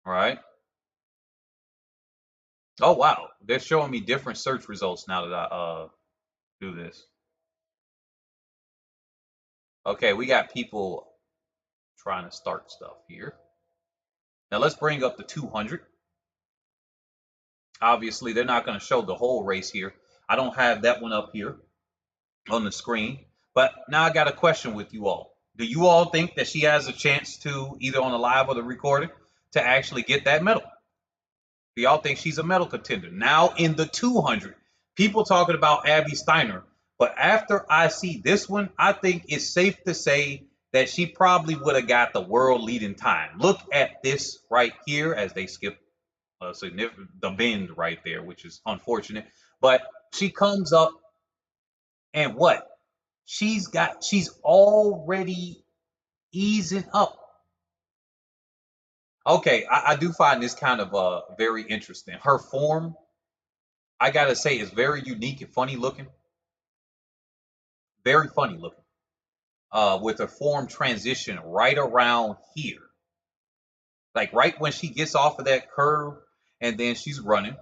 All right. Oh wow, they're showing me different search results now that I do this. Okay, we got people trying to start stuff here. Now let's bring up the 200. Obviously, they're not going to show the whole race here. I don't have that one up here on the screen. But now I got a question with you all. Do you all think that she has a chance to, either on the live or the recording, to actually get that medal? Do y'all think she's a medal contender? Now in the 200, people talking about Abby Steiner. But after I see this one, I think it's safe to say that she probably would have got the world leading time. Look at this right here as they skip the bend right there, which is unfortunate. But she comes up and what? She's already easing up. Okay, I do find this kind of very interesting. Her form, I gotta say, is very unique and funny looking. Very funny looking. With her form transition right around here. Like right when she gets off of that curve and then she's running.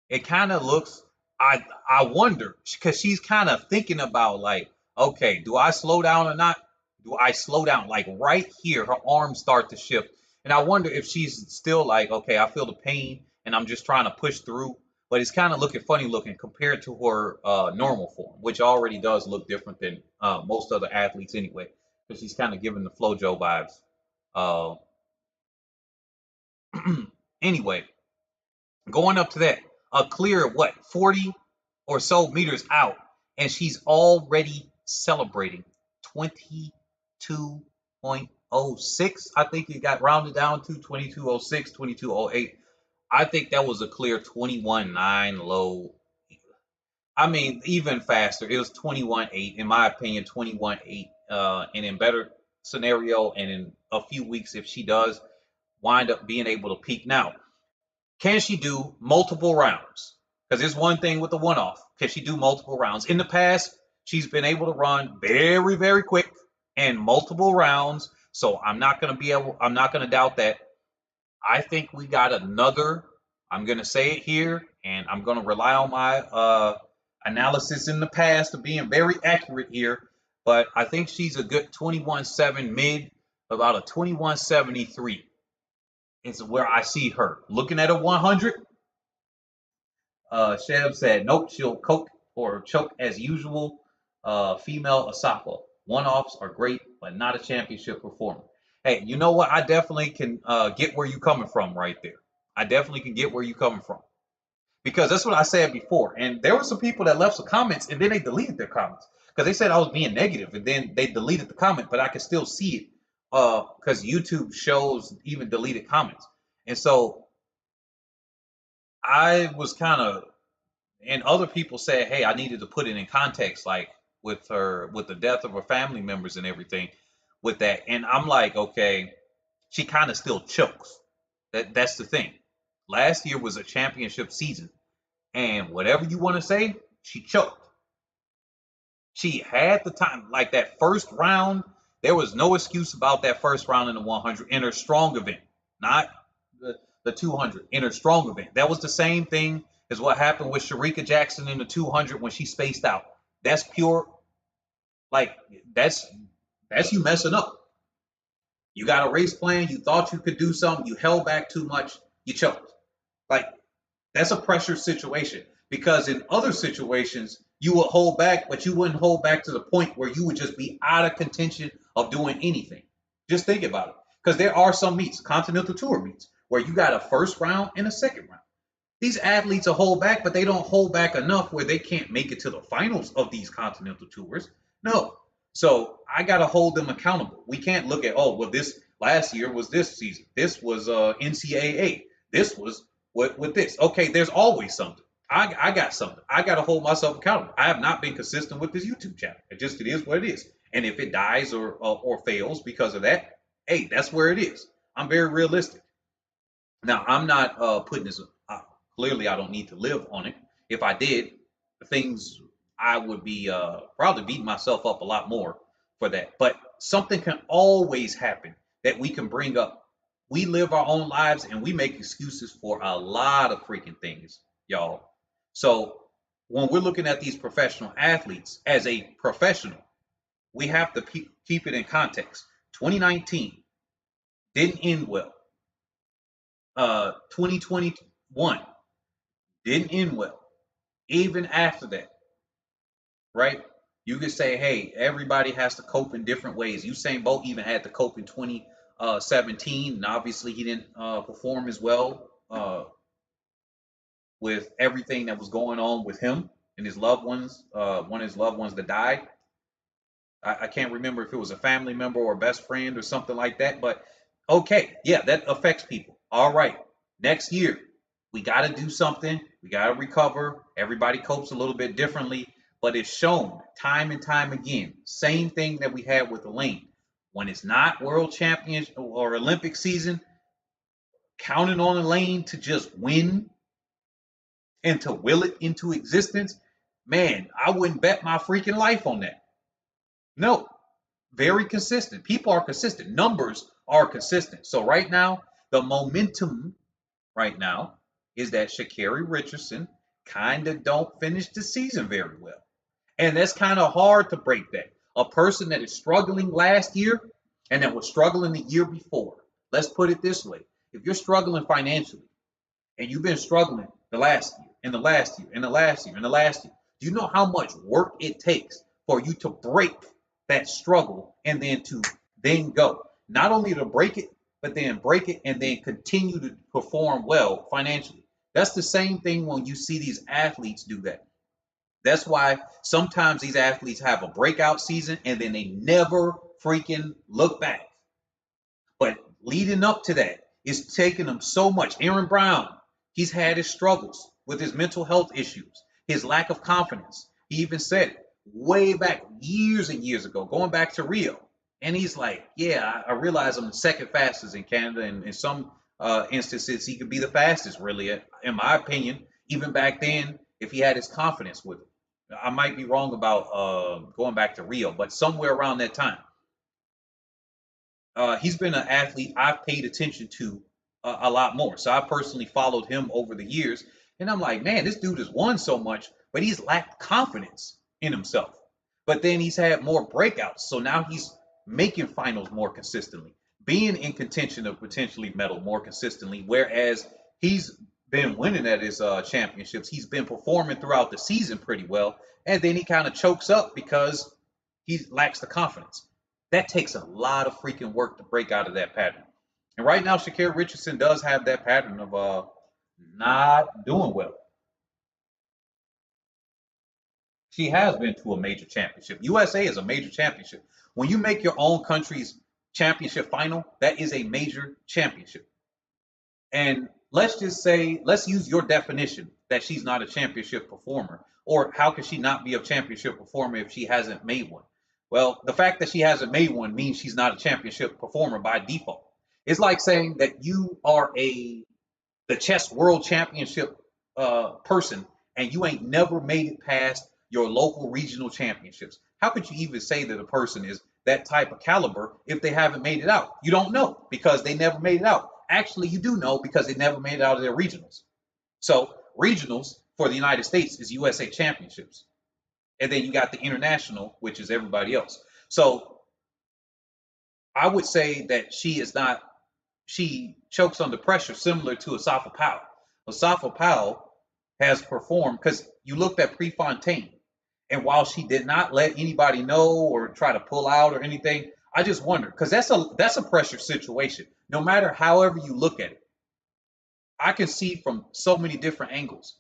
It kind of looks, I wonder, because she's kind of thinking about like, okay, do I slow down or not? Do I slow down? Like right here, her arms start to shift. And I wonder if she's still like, okay, I feel the pain and I'm just trying to push through. But it's kind of looking funny looking compared to her normal form, which already does look different than most other athletes anyway, because she's kind of giving the FloJo vibes. Uh, anyway, going up to that, a clear what 40 or so meters out, and she's already celebrating 22.06. I think it got rounded down to 22.06, 22.08. I think that was a clear 21.9 low. I mean, even faster. It was 21.8, in my opinion, 21.8. And in better scenario, and in a few weeks, if she does wind up being able to peak. Now, can she do multiple rounds? Because there's one thing with the one-off. Can she do multiple rounds? In the past, she's been able to run very, very quick and multiple rounds. So I'm not going to doubt that. I think we got another, I'm going to say it here, and I'm going to rely on my analysis in the past of being very accurate here. But I think she's a good 21.7 mid, about a 21.73 is where I see her. Looking at a 100, Shev said, nope, she'll coke or choke as usual. Female Asapa. One-offs are great, but not a championship performer. Hey, you know what? I definitely can get where you're coming from right there. I definitely can get where you're coming from. Because that's what I said before. And there were some people that left some comments and then they deleted their comments. because they said I was being negative, and then they deleted the comment, but I could still see it because YouTube shows even deleted comments. And so I was kind of, and other people said, hey, I needed to put it in context, like with the death of her family members and everything with that. And I'm like, okay, she kind of still chokes. That's the thing. Last year was a championship season, and whatever you want to say, she choked. She had the time, like that first round. There was no excuse about that first round in the 100 in her strong event, not the 200 in her strong event. That was the same thing as what happened with Sharika Jackson in the 200 when she spaced out. That's pure, like that's you messing up. You got a race plan. You thought you could do something. You held back too much. You choked. Like that's a pressure situation because in other situations you would hold back, but you wouldn't hold back to the point where you would just be out of contention of doing anything. Just think about it. Because there are some meets, Continental Tour meets, where you got a first round and a second round. These athletes will hold back, but they don't hold back enough where they can't make it to the finals of these Continental Tours. No. So I got to hold them accountable. We can't look at, oh, well, this last year was this season. This was NCAA. This was with this. Okay, there's always something. I got something. I got to hold myself accountable. I have not been consistent with this YouTube channel. It is what it is. And if it dies or fails because of that, hey, that's where it is. I'm very realistic. Now, I'm not putting this. Clearly, I don't need to live on it. If I did, things I would be probably beating myself up a lot more for that. But something can always happen that we can bring up. We live our own lives and we make excuses for a lot of freaking things, y'all. So when we're looking at these professional athletes as a professional, we have to keep it in context. 2019 didn't end well. 2021 didn't end well. Even after that, right? You could say, hey, everybody has to cope in different ways. Usain Bolt even had to cope in 2017, and obviously he didn't perform as well with everything that was going on with him and his loved ones. One of his loved ones that died. I can't remember if it was a family member or a best friend or something like that, but okay, yeah, that affects people. All right, next year, we got to do something. We got to recover. Everybody copes a little bit differently, but it's shown time and time again. Same thing that we had with Elaine. When it's not world championship or Olympic season, counting on Elaine to just win and to will it into existence, man, I wouldn't bet my freaking life on that. No, very consistent. People are consistent. Numbers are consistent. So right now, the momentum right now is that Sha'Carri Richardson kind of don't finish the season very well. And that's kind of hard to break that. A person that is struggling last year and that was struggling the year before. Let's put it this way. If you're struggling financially and you've been struggling the last year and the last year and the last year and the last year, do you know how much work it takes for you to break that struggle and then to then go? Not only to break it, but then break it and then continue to perform well financially. That's the same thing when you see these athletes do that. That's why sometimes these athletes have a breakout season and then they never freaking look back. But leading up to that, it's taking them so much. Aaron Brown, he's had his struggles with his mental health issues, his lack of confidence. He even said it way back years and years ago, going back to Rio. And he's like, yeah, I realize I'm the second fastest in Canada. And in some instances, he could be the fastest, really, in my opinion, even back then, if he had his confidence with it. I might be wrong about going back to Rio, but somewhere around that time. He's been an athlete I've paid attention to a lot more. So I personally followed him over the years. And I'm like, man, this dude has won so much, but he's lacked confidence in himself. But then he's had more breakouts. So now he's making finals more consistently, being in contention of potentially medal more consistently, whereas he's been winning at his championships. He's been performing throughout the season pretty well. And then he kind of chokes up because he lacks the confidence. That takes a lot of freaking work to break out of that pattern. And right now, Sha'Carri Richardson does have that pattern of not doing well. She has been to a major championship. USA is a major championship. When you make your own country's championship final, that is a major championship. And let's just say, let's use your definition that she's not a championship performer. Or how could she not be a championship performer if she hasn't made one? Well, the fact that she hasn't made one means she's not a championship performer by default. It's like saying that you are the chess world championship person and you ain't never made it past your local regional championships. How could you even say that a person is that type of caliber if they haven't made it out? You don't know because they never made it out. Actually, you do know because they never made it out of their regionals. So regionals for the United States is USA championships. And then you got the international, which is everybody else. So I would say that she chokes under pressure similar to Asafa Powell. Asafa Powell has performed because you looked at Prefontaine, and while she did not let anybody know or try to pull out or anything, I just wonder because that's a pressure situation. No matter however you look at it, I can see from so many different angles.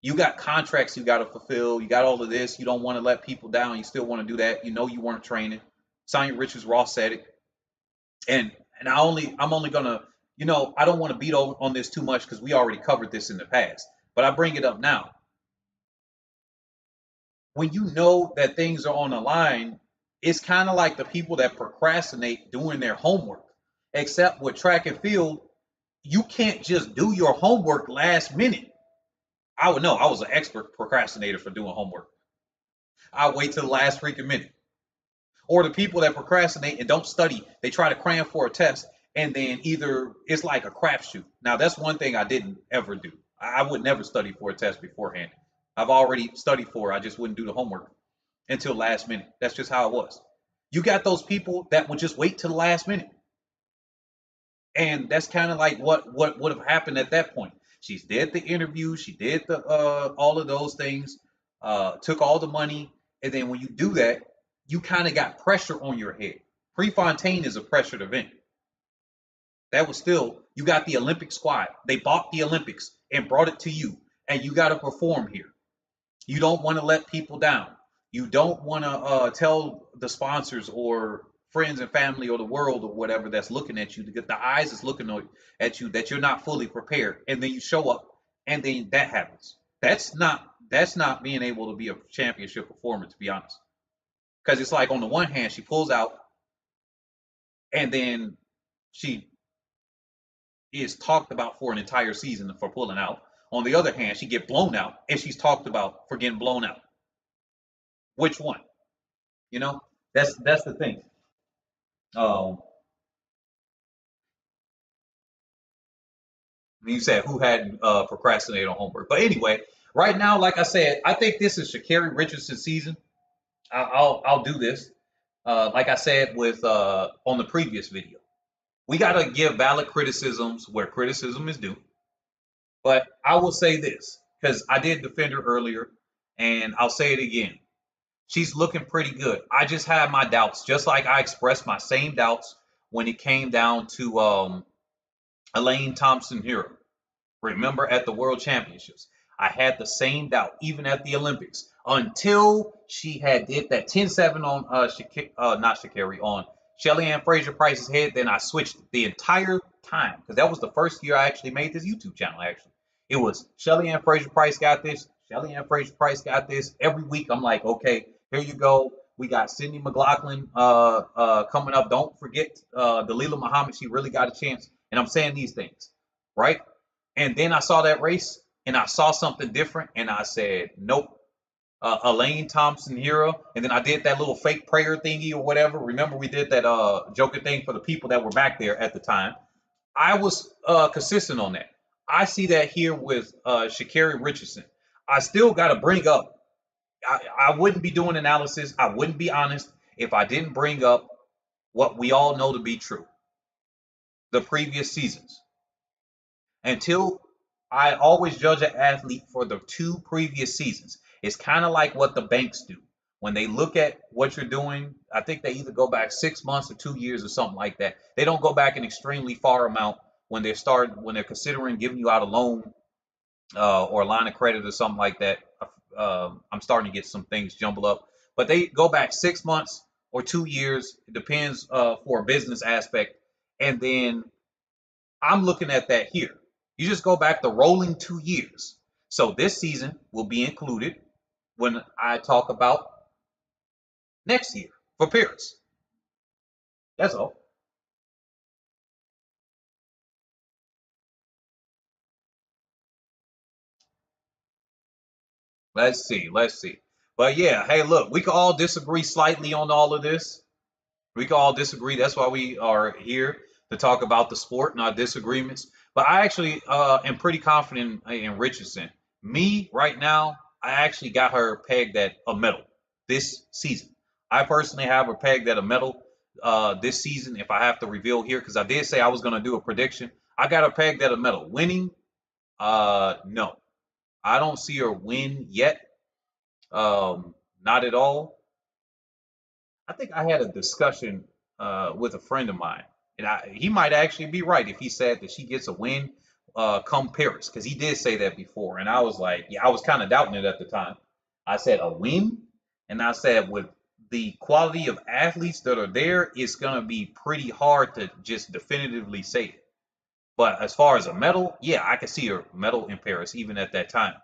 You got contracts you got to fulfill. You got all of this. You don't want to let people down. You still want to do that. You know you weren't training. Sonya Richards-Ross said it, and I'm only gonna, I don't want to beat on this too much because we already covered this in the past, but I bring it up now. When you know that things are on the line, it's kind of like the people that procrastinate doing their homework. Except with track and field, you can't just do your homework last minute. I would know I was an expert procrastinator for doing homework. I wait till the last freaking minute. Or the people that procrastinate and don't study, they try to cram for a test, and then either it's like a crapshoot. Now that's one thing I didn't ever do. I would never study for a test beforehand. I've already studied for it. I just wouldn't do the homework until last minute. That's just how it was. You got those people that would just wait till the last minute. And that's kind of like what would have happened at that point. She did the interview, she did the all of those things, took all the money, and then when you do that, you kind of got pressure on your head. Prefontaine is a pressured event. That was still, you got the Olympic squad. They bought the Olympics and brought it to you, and you got to perform here. You don't want to let people down. You don't want to tell the sponsors or friends and family or the world or whatever that's looking at you, to get the eyes is looking at you, that you're not fully prepared, and then you show up, and then that happens. That's not being able to be a championship performer, to be honest. Because it's like on the one hand, she pulls out, and then she is talked about for an entire season for pulling out. On the other hand, she get blown out, and she's talked about for getting blown out. Which one? You know, that's the thing. You said who hadn't procrastinated on homework, but anyway, right now, like I said, I think this is Sha'Carri Richardson's season. I'll do this. Like I said with on the previous video, we got to give valid criticisms where criticism is due. But I will say this because I did defend her earlier, and I'll say it again. She's looking pretty good. I just have my doubts, just like I expressed my same doubts when it came down to Elaine Thompson-Herah. Remember at the World Championships, I had the same doubt, even at the Olympics, until she had did that 10-7 on not Sha'Carri, on Shelly Ann Fraser-Price's head. Then I switched the entire time because that was the first year I actually made this YouTube channel. Actually, it was Shelly Ann Fraser-Price got this. Shelly Ann Fraser-Price got this. Every week I'm like, okay, here you go. We got Sydney McLaughlin coming up. Don't forget Dalilah Muhammad. She really got a chance. And I'm saying these things, right? And then I saw that race and I saw something different and I said, nope. Elaine Thompson-Herah. And then I did that little fake prayer thingy or whatever. Remember we did that Joker thing for the people that were back there at the time. I was consistent on that. I see that here with Sha'Carri Richardson. I still got to bring up, I wouldn't be doing analysis. I wouldn't be honest if I didn't bring up what we all know to be true. The previous seasons. Until I always judge an athlete for the 2 previous seasons. It's kind of like what the banks do. When they look at what you're doing, I think they either go back 6 months or 2 years or something like that. They don't go back an extremely far amount when they're considering giving you out a loan or a line of credit or something like that. I'm starting to get some things jumbled up. But they go back 6 months or 2 years. It depends for a business aspect. And then I'm looking at that here. You just go back the rolling 2 years. So this season will be included when I talk about next year for Paris. That's all. Let's see. Let's see. But yeah, hey, look, we can all disagree slightly on all of this. We can all disagree. That's why we are here to talk about the sport and our disagreements. But I actually am pretty confident in Richardson. Me right now, I actually got her pegged at a medal this season. I personally have her pegged at a medal this season. If I have to reveal here, because I did say I was going to do a prediction, I got her pegged at a medal. Winning, no, I don't see her win yet. Not at all. I think I had a discussion with a friend of mine, and he might actually be right if he said that she gets a win come Paris, because he did say that before, and I was like, yeah, I was kind of doubting it at the time. I said a win, and I said with the quality of athletes that are there, it's gonna be pretty hard to just definitively say it. But as far as a medal, yeah, I could see a medal in Paris even at that time.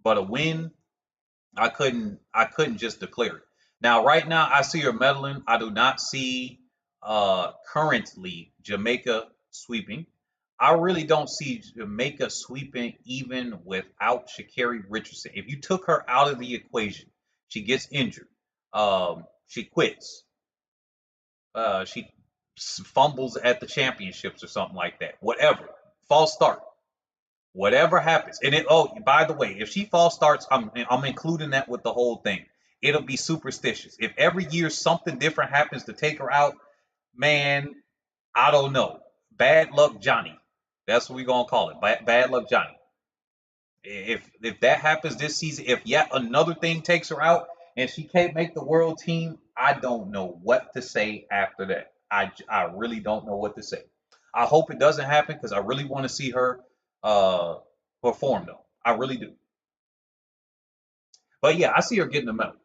But a win, I couldn't just declare it. Now, right now, I see her meddling. I do not see currently Jamaica sweeping. I really don't see Jamaica sweeping even without Sha'Carri Richardson. If you took her out of the equation, she gets injured. She quits. She fumbles at the championships or something like that. Whatever. False start. Whatever happens, and it. Oh, by the way, if she false starts, I'm including that with the whole thing. It'll be superstitious. If every year something different happens to take her out, man, I don't know. Bad luck, Johnny. That's what we're gonna call it. Bad luck, Johnny. If that happens this season, if yet another thing takes her out and she can't make the world team, I don't know what to say after that. I really don't know what to say. I hope it doesn't happen because I really want to see her uh perform though. I really do. But yeah, I see her getting a medal.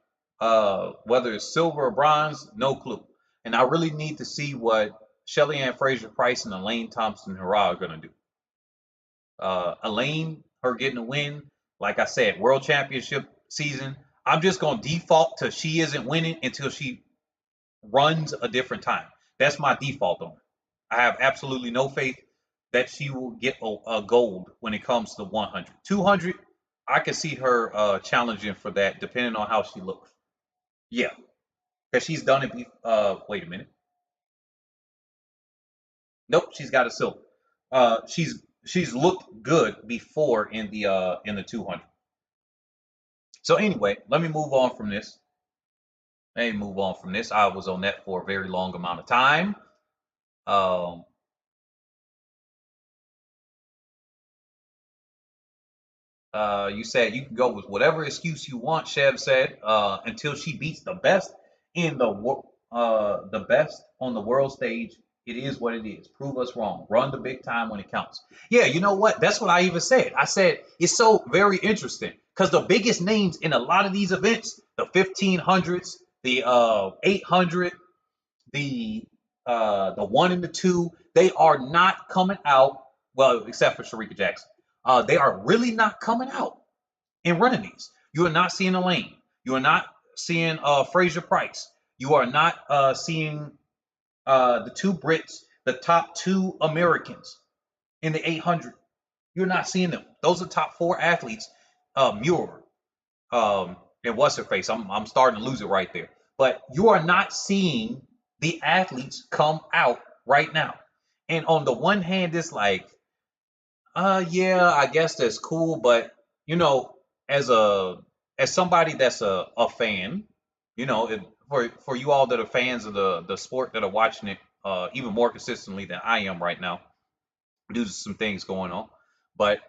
Whether it's silver or bronze, no clue. And I really need to see what Shelly Ann Fraser Price and Elaine Thompson Hurrah are gonna do. Elaine, her getting a win, like I said, world championship season. I'm just gonna default to she isn't winning until she runs a different time. That's my default on her. I have absolutely no faith that she will get a gold when it comes to 100. 200, I can see her challenging for that depending on how she looks. Yeah, because she's done it. Wait a minute. Nope, she's got a silver. She's looked good before in the 200. So anyway, let me move on from this. Let me move on from this. I was on that for a very long amount of time. Um, you said you can go with whatever excuse you want, Chev said, until she beats the best in the best on the world stage. It is what it is. Prove us wrong. Run the big time when it counts. Yeah, you know what? That's what I even said. I said it's so very interesting because the biggest names in a lot of these events, the 1500s, the 800, the one and the two, they are not coming out. Well, except for Sharika Jackson, they are really not coming out and running these. You are not seeing Elaine. You are not seeing Fraser Price. You are not seeing the two Brits, the top two Americans in the 800. You're not seeing them. Those are top four athletes. Muir, and what's her face? I'm starting to lose it right there. But you are not seeing the athletes come out right now. And on the one hand, it's like, yeah, I guess that's cool, but you know, as a as somebody that's a fan, you know, for you all that are fans of the sport that are watching it even more consistently than I am right now, due to some things going on. But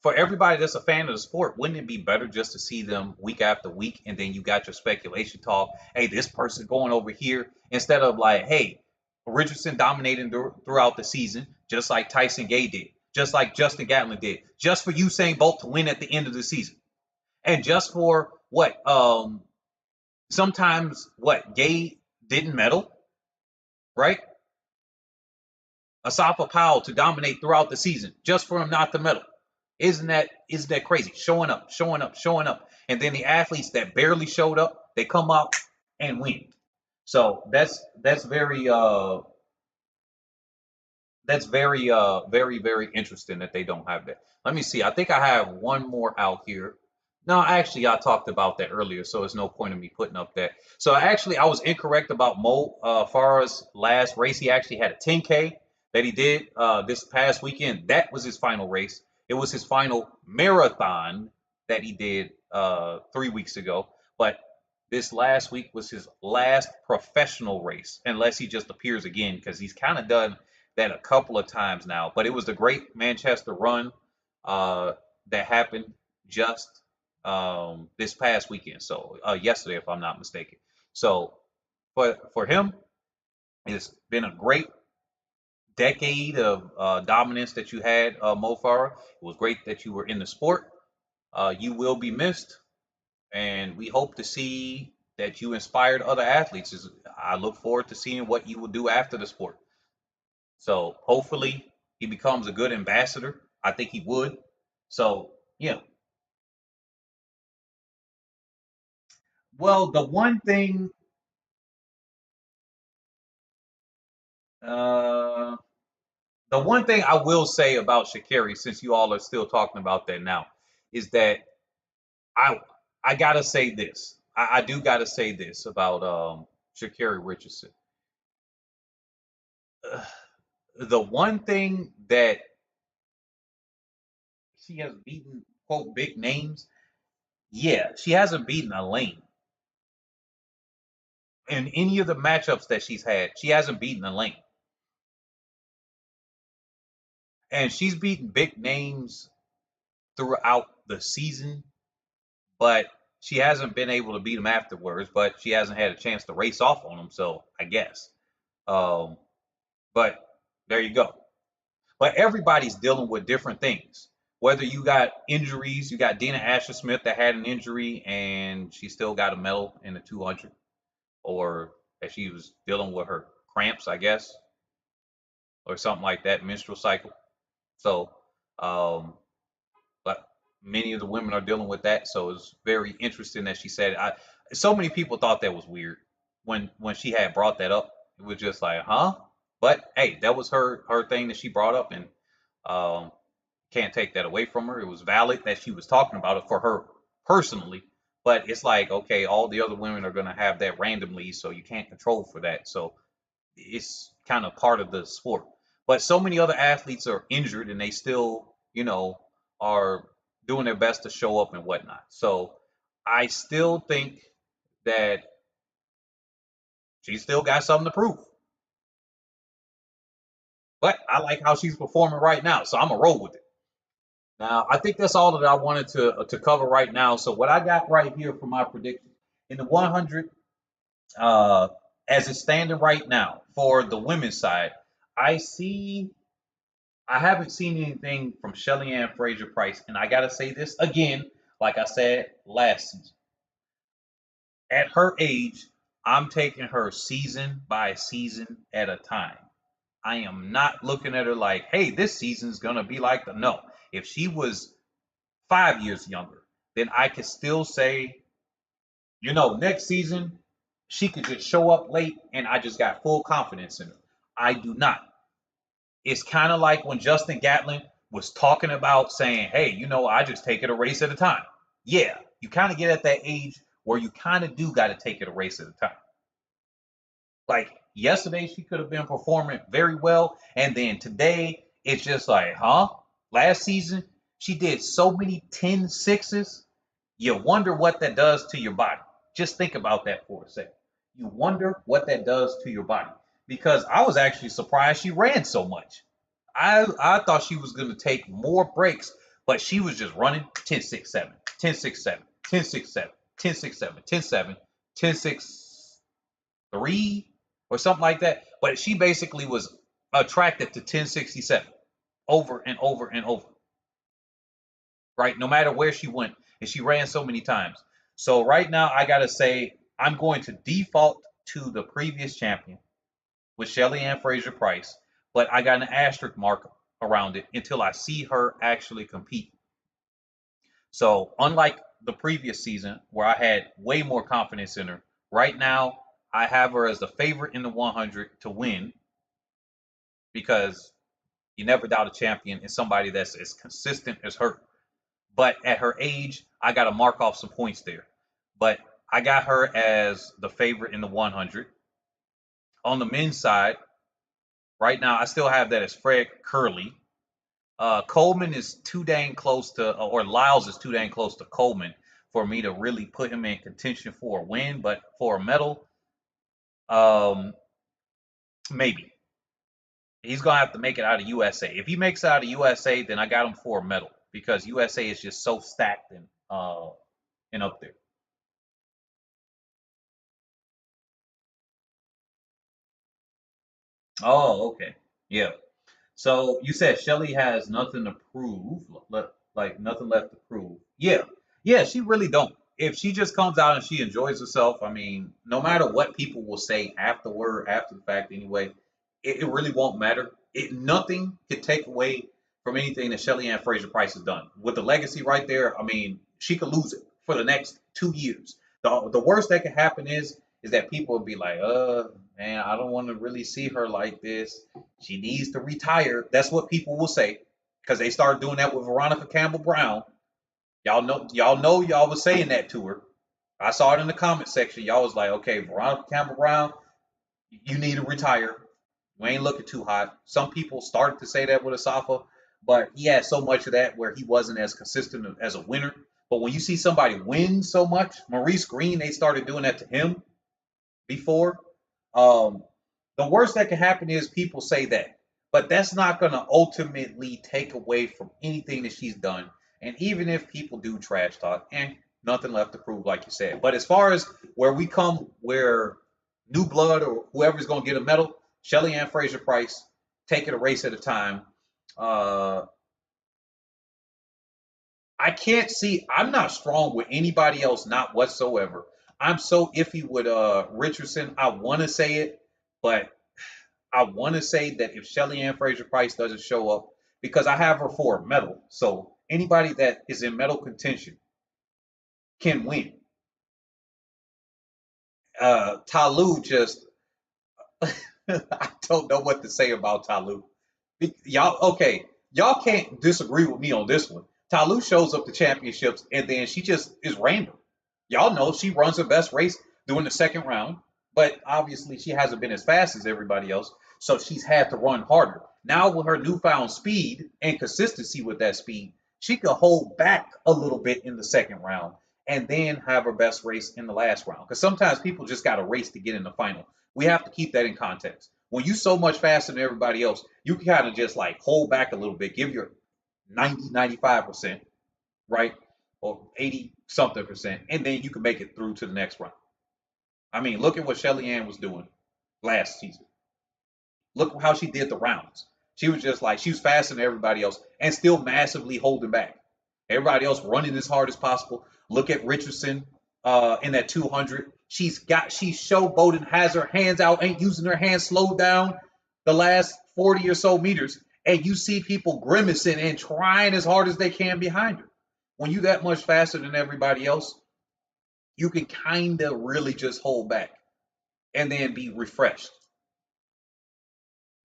for everybody that's a fan of the sport, wouldn't it be better just to see them week after week and then you got your speculation talk? Hey, this person going over here instead of like, hey, Richardson dominating throughout the season, just like Tyson Gay did, just like Justin Gatlin did, just for Usain Bolt to win at the end of the season. And just for what? Sometimes what? Gay didn't medal, right? Asafa Powell to dominate throughout the season just for him not to medal. Isn't that crazy? Showing up, showing up, showing up. And then the athletes that barely showed up, they come out and win. So that's very interesting that they don't have that. Let me see. I think I have one more out here. No, actually, I talked about that earlier, so there's no point in me putting up that. So actually, I was incorrect about Mo Farah's last race. He actually had a 10K that he did this past weekend. That was his final race. It was his final marathon that he did 3 weeks ago. But this last week was his last professional race, unless he just appears again, because he's kind of done that a couple of times now. But it was the Great Manchester Run that happened just this past weekend. So yesterday, if I'm not mistaken. So for him, it's been a great decade of dominance that you had, Mo Farah. It was great that you were in the sport. You will be missed, and we hope to see that you inspired other athletes. I look forward to seeing what you will do after the sport. So hopefully he becomes a good ambassador. I think he would. So yeah. Well, uh, the one thing I will say about Shakiri, since you all are still talking about that now, is that I I gotta say this. I do gotta say this about Shakiri Richardson. Ugh, the one thing that she has beaten quote big names, yeah, she hasn't beaten a lane in any of the matchups that she's had. She hasn't beaten a lane, and she's beaten big names throughout the season, but she hasn't been able to beat them afterwards. But she hasn't had a chance to race off on them, so I guess. Um, but there you go. But everybody's dealing with different things. Whether you got injuries, you got Dina Asher Smith that had an injury and she still got a medal in the 200, or that she was dealing with her cramps, I guess, or something like that, menstrual cycle. So, um, but many of the women are dealing with that. So it's very interesting that she said it. So many people thought that was weird when she had brought that up. It was just like, huh? But hey, that was her thing that she brought up, and um, can't take that away from her. It was valid that she was talking about it for her personally, but it's like, okay, all the other women are going to have that randomly, so you can't control for that. So it's kind of part of the sport. But so many other athletes are injured and they still, are doing their best to show up and whatnot. So I still think that she's still got something to prove. But I like how she's performing right now, so I'm gonna roll with it. Now, I think that's all that I wanted to cover right now. So what I got right here for my prediction in the 100, uh, as it's standing right now for the women's side, I see. I haven't seen anything from Shelly Ann Fraser Price, and I gotta say this again, like I said last season. At her age, I'm taking her season by season at a time. I am not looking at her like, hey, this season's gonna be like the no. If she was 5 years younger, then I could still say, next season she could just show up late and I just got full confidence in her. I do not. It's kind of like when Justin Gatlin was talking about saying, hey, I just take it a race at a time. Yeah, you kind of get at that age where you kind of do got to take it a race at a time. Like yesterday, she could have been performing very well. And then today, it's just like, huh? Last season, she did so many 10-6s. You wonder what that does to your body. Just think about that for a second. You wonder what that does to your body. Because I was actually surprised she ran so much. I thought she was going to take more breaks, but she was just running 10-6-7, 10-6-7, 10-6-7, 10-6-7, 10-7, 10-6-3, or something like that. But she basically was attracted to 1067 over and over and over, right? No matter where she went. and she ran so many times. So right now, I gotta say I'm going to default to the previous champion with Shelly Ann Fraser Price, but I got an asterisk mark around it until I see her actually compete. So unlike the previous season where I had way more confidence in her, right now I have her as the favorite in the 100 to win because you never doubt a champion is somebody that's as consistent as her. But at her age, I got to mark off some points there. But I got her as the favorite in the 100. On the men's side, right now, I still have that as Fred Curley. Coleman is too dang close to, or Lyles is too dang close to Coleman for me to really put him in contention for a win. But for a medal, um, maybe. He's gonna have to make it out of USA. If he makes it out of USA, then I got him for a medal because USA is just so stacked and up there. Oh, okay. Yeah. So you said Shelly has nothing to prove, like nothing left to prove. Yeah, yeah, she really don't. If she just comes out and she enjoys herself, I mean, no matter what people will say afterward, after the fact, anyway, it really won't matter. It nothing could take away from anything that Shelly Ann Fraser Price has done with the legacy right there. I mean, she could lose it for the next 2 years. The worst that could happen is that people would be like, man, I don't want to really see her like this. She needs to retire. That's what people will say because they started doing that with Veronica Campbell Brown. Y'all was saying that to her. I saw it in the comment section. Y'all was like, okay, Veronica Campbell Brown, you need to retire. You ain't looking too hot. Some people started to say that with Asafa, but he had so much of that where he wasn't as consistent as a winner. But when you see somebody win so much, Maurice Green, they started doing that to him before. Um, the worst that can happen is people say that, but that's not going to ultimately take away from anything that she's done. And even if people do trash talk, nothing left to prove, like you said. But as far as where we come, where new blood or whoever's going to get a medal, Shelly Ann Fraser Price, take it a race at a time. Uh, I can't see. I'm not strong with anybody else, not whatsoever. I'm so iffy with Richardson. I want to say it, but I want to say that if Shelly Ann Fraser Price doesn't show up, because I have her for a medal, so anybody that is in medal contention can win. Talu just, I don't know what to say about Talu. Y'all, okay, y'all can't disagree with me on this one. Talu shows up to championships and then she just is random. Y'all know she runs her best race during the second round, but obviously she hasn't been as fast as everybody else, so she's had to run harder. Now with her newfound speed and consistency with that speed, she could hold back a little bit in the second round and then have her best race in the last round. Because sometimes people just got to race to get in the final. We have to keep that in context. When you so much faster than everybody else, you can kind of just like hold back a little bit, give your 90, 95%, right? Or 80 something percent, and then you can make it through to the next round. I mean, look at what Shelly Ann was doing last season. Look how she did the rounds. She was just like, she was faster than everybody else and still massively holding back. Everybody else running as hard as possible. Look at Richardson in that 200. She's showboating, has her hands out, ain't using her hands slowed down the last 40 or so meters. And you see people grimacing and trying as hard as they can behind her. When you that much faster than everybody else, you can kind of really just hold back and then be refreshed.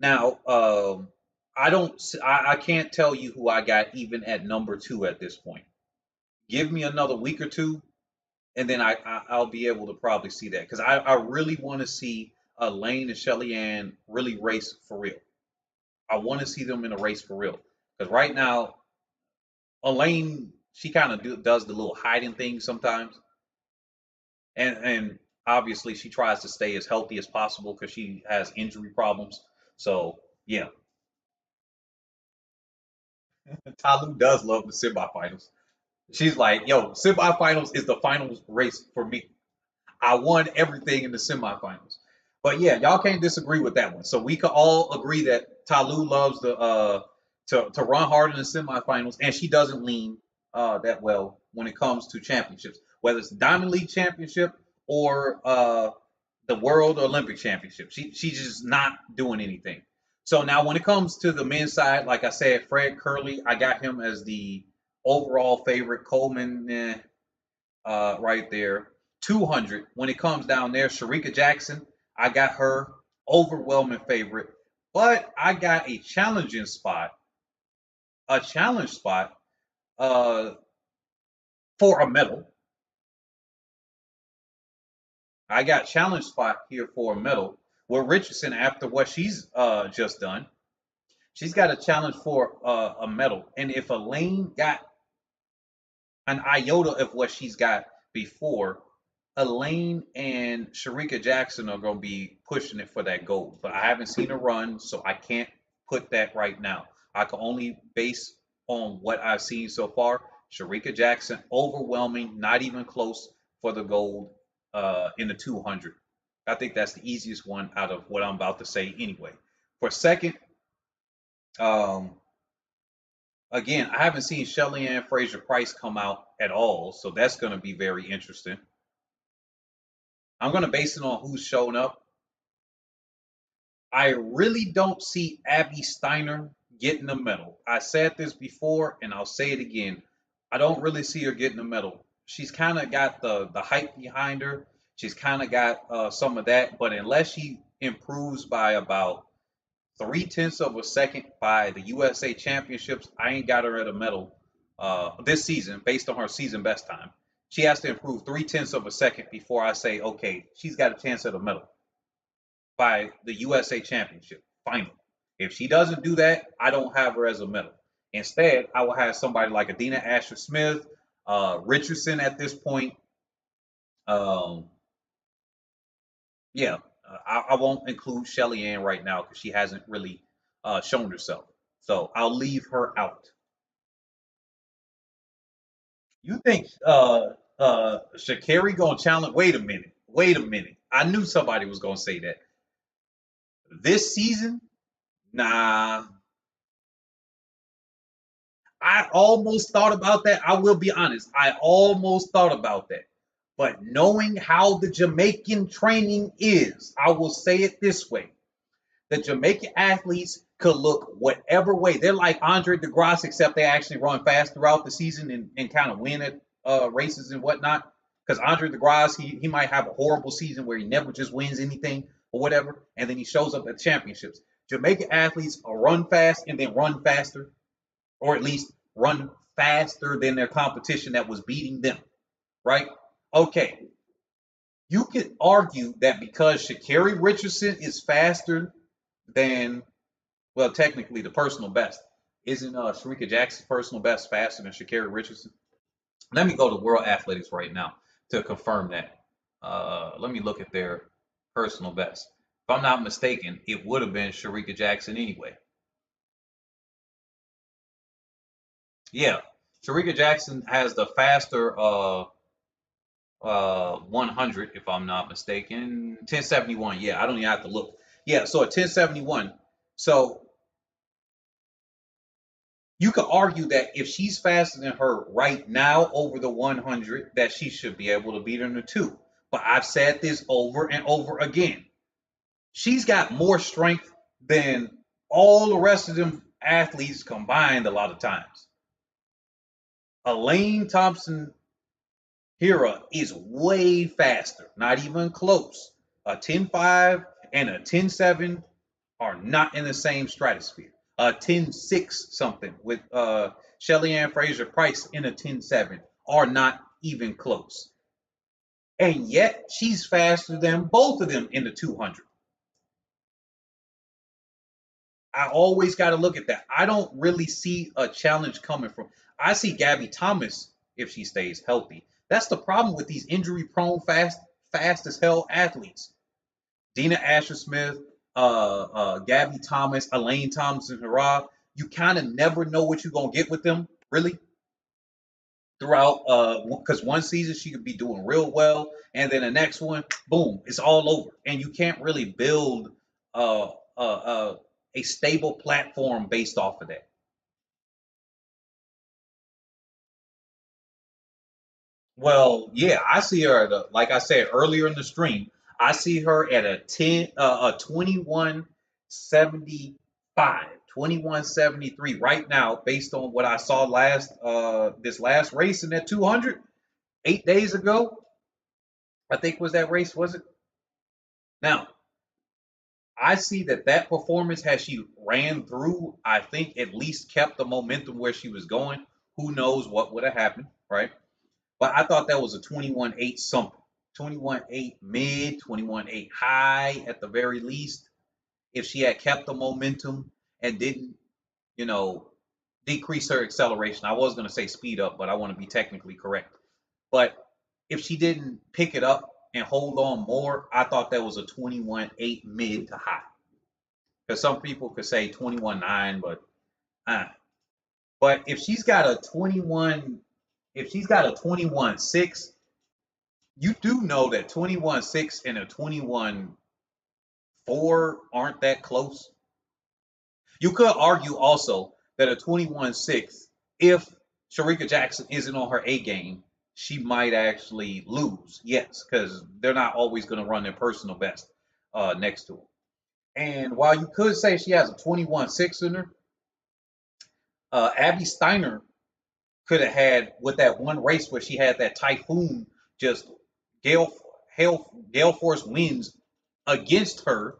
Now, I can't tell you who I got even at number two at this point. Give me another week or two, and then I'll be able to probably see that because I really want to see Lane and Shelly Ann really race for real. I want to see them in a race for real because right now, Elaine she kind of does the little hiding thing sometimes, and obviously she tries to stay as healthy as possible because she has injury problems. So yeah, Talu does love the semifinals. She's like, yo, semifinals is the finals race for me. I won everything in the semifinals. But yeah, y'all can't disagree with that one. So we could all agree that Talu loves the to run hard in the semifinals, and she doesn't lean. that well when it comes to championships, whether it's the Diamond League Championship or the World Olympic Championship. She's just not doing anything. So now when it comes to the men's side, like I said, Fred Curley, I got him as the overall favorite. Coleman, right there. 200. When it comes down there, Sharika Jackson, I got her overwhelming favorite. But I got a challenge spot uh, for a medal. I got challenge spot here for a medal. With Richardson, after what she's just done, she's got a challenge for a medal. And if Elaine got an iota of what she's got before, Elaine and Sharika Jackson are going to be pushing it for that gold. But I haven't seen her run, so I can't put that right now. I can only base on what I've seen so far. Sharika Jackson, overwhelming, not even close for the gold in the 200. I think that's the easiest one out of what I'm about to say anyway. For second, um, again, I haven't seen Shelly Ann Fraser Price come out at all, so that's going to be very interesting. I'm going to base it on who's shown up. I really don't see Abby Steiner getting a medal. I said this before, and I'll say it again. I don't really see her getting a medal. She's kind of got the hype behind her. She's kind of got some of that, but unless she improves by about 3/10 of a second by the USA Championships, I ain't got her at a medal this season based on her season best time. She has to improve 3/10 of a second before I say, okay, she's got a chance at a medal by the USA Championship final. If she doesn't do that, I don't have her as a medal. Instead, I will have somebody like Adina Asher Smith, Richardson at this point. Um, yeah, I won't include Shelly Ann right now because she hasn't really shown herself. So I'll leave her out. You think Sha'Carri gonna challenge? Wait a minute. Wait a minute. I knew somebody was gonna say that. This season? Nah. I almost thought about that. I will be honest. I almost thought about that. But knowing how the Jamaican training is, I will say it this way. The Jamaican athletes could look whatever way. They're like Andre DeGrasse, except they actually run fast throughout the season and kind of win at races and whatnot. Because Andre DeGrasse, he might have a horrible season where he never just wins anything or whatever, and then he shows up at championships. Jamaican athletes are run fast and then run faster, or at least run faster than their competition that was beating them, right? Okay, you could argue that because Sha'Carri Richardson is faster than, well, technically the personal best. Isn't Sharika Jackson's personal best faster than Sha'Carri Richardson? Let me go to World Athletics right now to confirm that. Let me look at their personal best. If I'm not mistaken, it would have been Sharika Jackson anyway. Yeah, Sharika Jackson has the faster 100, if I'm not mistaken. 1071. Yeah, I don't even have to look. Yeah, so at 1071. So you could argue that if she's faster than her right now over the 100, that she should be able to beat her in the two. But I've said this over and over again. She's got more strength than all the rest of them athletes combined a lot of times. Elaine Thompson Hira is way faster, not even close. A 10.5 and a 10.7 are not in the same stratosphere. A 10.6 something with Shelly Ann Fraser Price in a 10.7 are not even close. And yet she's faster than both of them in the 200. I always got to look at that. I don't really see a challenge coming from. I see Gabby Thomas if she stays healthy. That's the problem with these injury prone, fast as hell athletes. Dina Asher Smith, Gabby Thomas, Elaine Thompson Hurrah. You kind of never know what you're gonna get with them, really. Throughout, because one season she could be doing real well, and then the next one, boom, it's all over, and you can't really build uh, uh, uh, a stable platform based off of that. Well, yeah, I see her at like I said earlier in the stream, I see her at a 2175, 2173 right now, based on what I saw this last race in that 200, 8 days ago. I think was that race, was it? Now, I see that performance, has she ran through, I think at least kept the momentum where she was going. Who knows what would have happened, right? But I thought that was a 21.8 something, 21.8 mid, 21.8 high at the very least. If she had kept the momentum and didn't, you know, decrease her acceleration. I was going to say speed up, but I want to be technically correct. But if she didn't pick it up and hold on more, I thought that was a 21.8 mid to high. Because some people could say 21.9, but uh. But if she's got a 21, if she's got a 21.6, you do know that 21.6 and a 21.4 aren't that close. You could argue also that a 21.6, if Sharika Jackson isn't on her A game, she might actually lose. Yes, because they're not always going to run their personal best next to her. And while you could say she has a 21.6 in her, Abby Steiner could have had, with that one race where she had that typhoon, just gale gale force winds against her.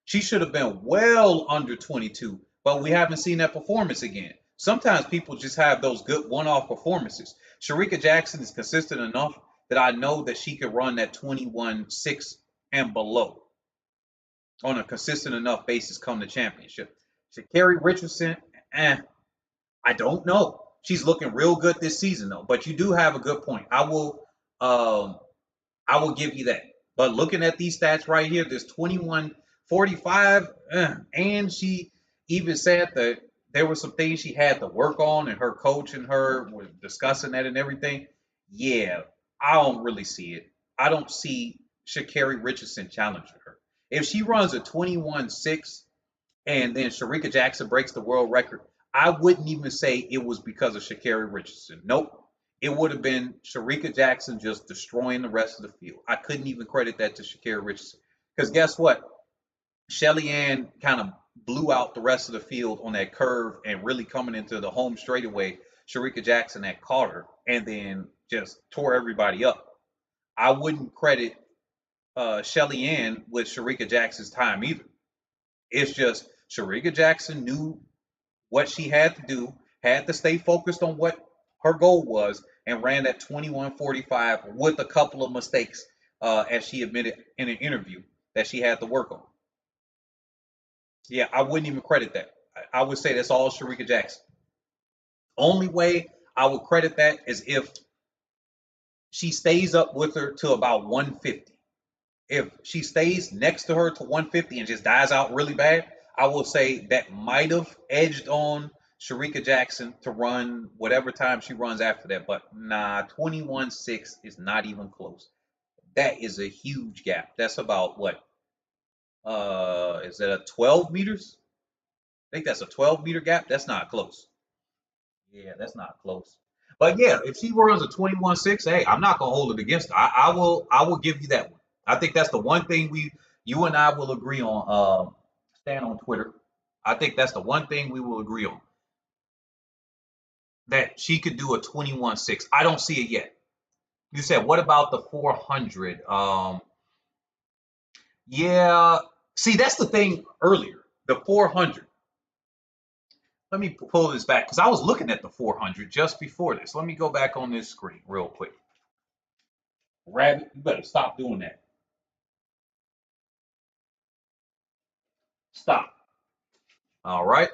She should have been well under 22, but we haven't seen that performance again. Sometimes people just have those good one-off performances. Sharika Jackson is consistent enough that I know that she could run that 21.6 and below on a consistent enough basis come the championship. Sha'Carri Richardson, I don't know. She's looking real good this season though. But you do have a good point. Um I will give you that. But looking at these stats right here, there's 21.45, and she even said that there were some things she had to work on, and her coach and her were discussing that and everything. Yeah, I don't really see it. I don't see Sha'Carri Richardson challenging her. If she runs a 21.6 and then Sharika Jackson breaks the world record, I wouldn't even say it was because of Sha'Carri Richardson. Nope. It would have been Sharika Jackson just destroying the rest of the field. I couldn't even credit that to Sha'Carri Richardson. Because guess what? Shelly Ann kind of blew out the rest of the field on that curve and really coming into the home straightaway. Sharika Jackson had caught her and then just tore everybody up. I wouldn't credit Shelly Ann with Sharika Jackson's time either. It's just Sharika Jackson knew what she had to do, had to stay focused on what her goal was, and ran that 21.45 with a couple of mistakes, as she admitted in an interview that she had to work on. Yeah, I wouldn't even credit that. I would say that's all Sharika Jackson. Only way I would credit that is if she stays up with her to about 150. If she stays next to her to 150 and just dies out really bad, I will say that might have edged on Sharika Jackson to run whatever time she runs after that. But nah, 21.6 is not even close. That is a huge gap. That's about what? Is that a 12 meters? I think that's a 12-meter gap. That's not close. Yeah, that's not close. But yeah, if she runs a 21.6, hey, I'm not gonna hold it against her. I will give you that one. I think that's the one thing you and I will agree on. Stand on Twitter. I think that's the one thing we will agree on. That she could do a 21.6. I don't see it yet. You said, what about the 400? Yeah. See, that's the thing earlier. The 400. Let me pull this back because I was looking at the 400 just before this. Let me go back on this screen real quick. Rabbit, you better stop doing that. Stop. All right.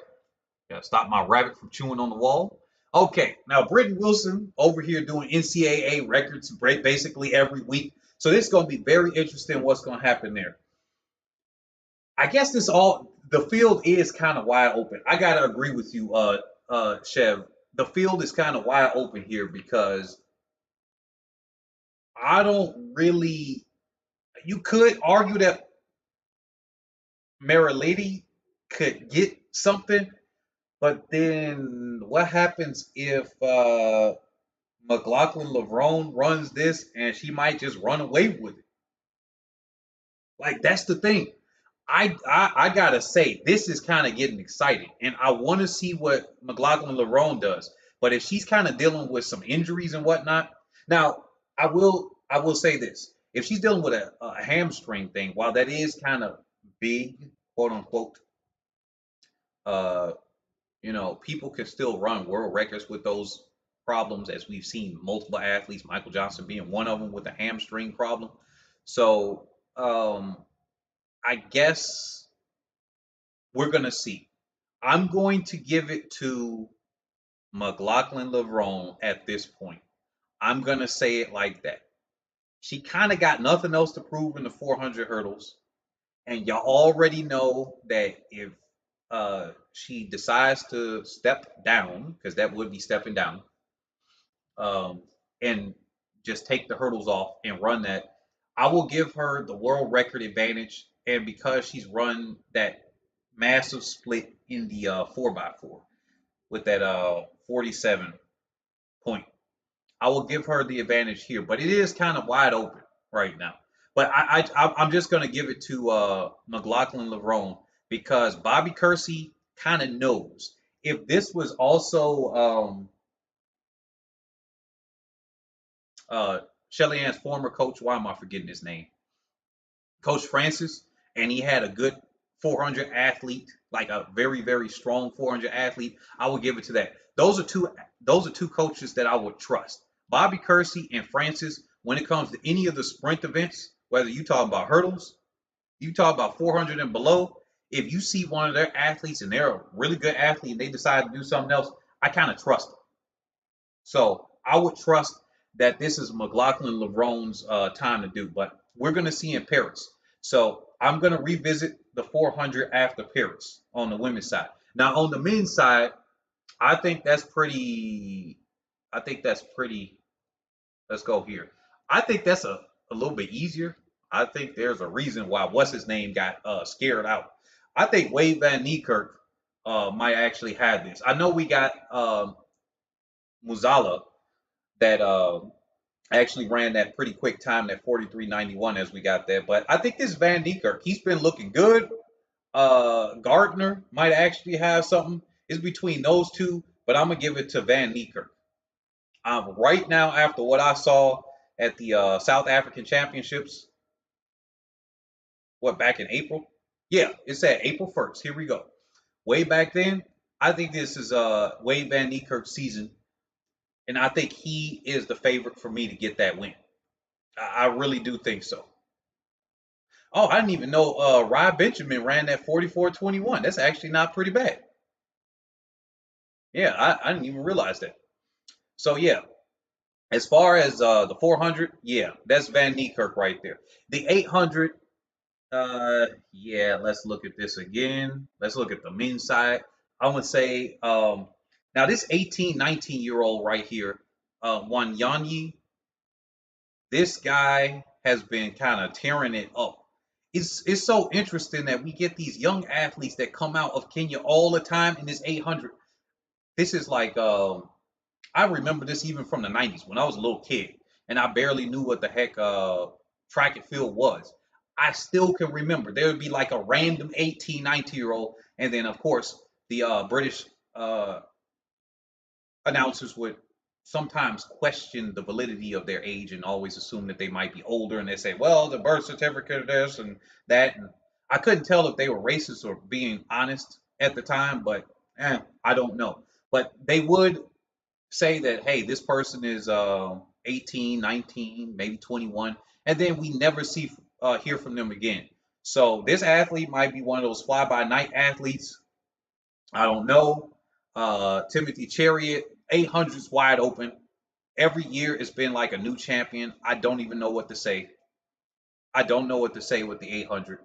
Gotta stop my rabbit from chewing on the wall. Okay. Now, Britton Wilson over here doing NCAA records basically every week. So this is going to be very interesting what's going to happen there. I guess the field is kind of wide open. I got to agree with you, Chev. The field is kind of wide open here because I don't really, you could argue that Marilady could get something, but then what happens if McLaughlin Laverne runs this and she might just run away with it. Like, that's the thing. I gotta say, this is kind of getting exciting, and I want to see what McLaughlin Laverne does. But if she's kind of dealing with some injuries and whatnot, now I will say this: if she's dealing with a hamstring thing, while that is kind of big, quote unquote, uh, people can still run world records with those problems, as we've seen multiple athletes, Michael Johnson being one of them with a hamstring problem. So I guess we're gonna see. I'm going to give it to McLaughlin Laverne at this point. I'm gonna say it like that. She kind of got nothing else to prove in the 400 hurdles, and y'all already know that if she decides to step down, because that would be stepping down, um, and just take the hurdles off and run that, I will give her the world record advantage. And because she's run that massive split in the 4x4 with that 47 point, I will give her the advantage here. But it is kind of wide open right now. But I'm just going to give it to McLaughlin Laverne because Bobby Kersey kind of knows. If this was also uh, Shelly Ann's former coach. Why am I forgetting his name? Coach Francis, and he had a good 400 athlete, like a very very strong 400 athlete. I would give it to that. Those are two coaches that I would trust. Bobby Kersey and Francis. When it comes to any of the sprint events, whether you talk about hurdles, you talk about 400 and below. If you see one of their athletes and they're a really good athlete and they decide to do something else, I kind of trust them. So I would trust that this is McLaughlin Laverne's time to do, but we're going to see in Paris. So I'm going to revisit the 400 after Paris on the women's side. Now on the men's side, I think that's pretty. I think that's pretty. Let's go here. I think that's a little bit easier. I think there's a reason why what's his name got scared out. I think Wade Van Niekerk might actually have this. I know we got Muzala that actually ran that pretty quick time, that 43.91 as we got there. But I think this Van Niekerk, he's been looking good. Gardner might actually have something. It's between those two, but I'm gonna give it to Van Niekerk. Right now, after what I saw at the South African Championships, what, back in April? Yeah, it said April 1st. Here we go. Way back then, I think this is Wade Van Niekerk's season, and I think he is the favorite for me to get that win. I really do think so. Oh, I didn't even know Rye Benjamin ran that 44.21. That's actually not pretty bad. Yeah, I didn't even realize that. So yeah, as far as the 400, yeah, that's Van Niekerk right there. The 800, yeah, let's look at this again. Let's look at the men's side. I'm gonna say now this 18, 19-year-old right here, Wan Yanyi, this guy has been kind of tearing it up. It's so interesting that we get these young athletes that come out of Kenya all the time in this 800. This is like I remember this even from the 90s when I was a little kid and I barely knew what the heck track and field was. I still can remember there would be like a random 18, 19-year old, and then of course the British announcers would sometimes question the validity of their age and always assume that they might be older, and they say, well, the birth certificate of this and that. And I couldn't tell if they were racist or being honest at the time, but I don't know. But they would say that, hey, this person is 18, 19, maybe 21, and then we never hear from them again. So this athlete might be one of those fly by night athletes. I don't know. Timothy Chariot, 800's wide open. Every year it's been like a new champion. I don't even know what to say. I don't know what to say with the 800.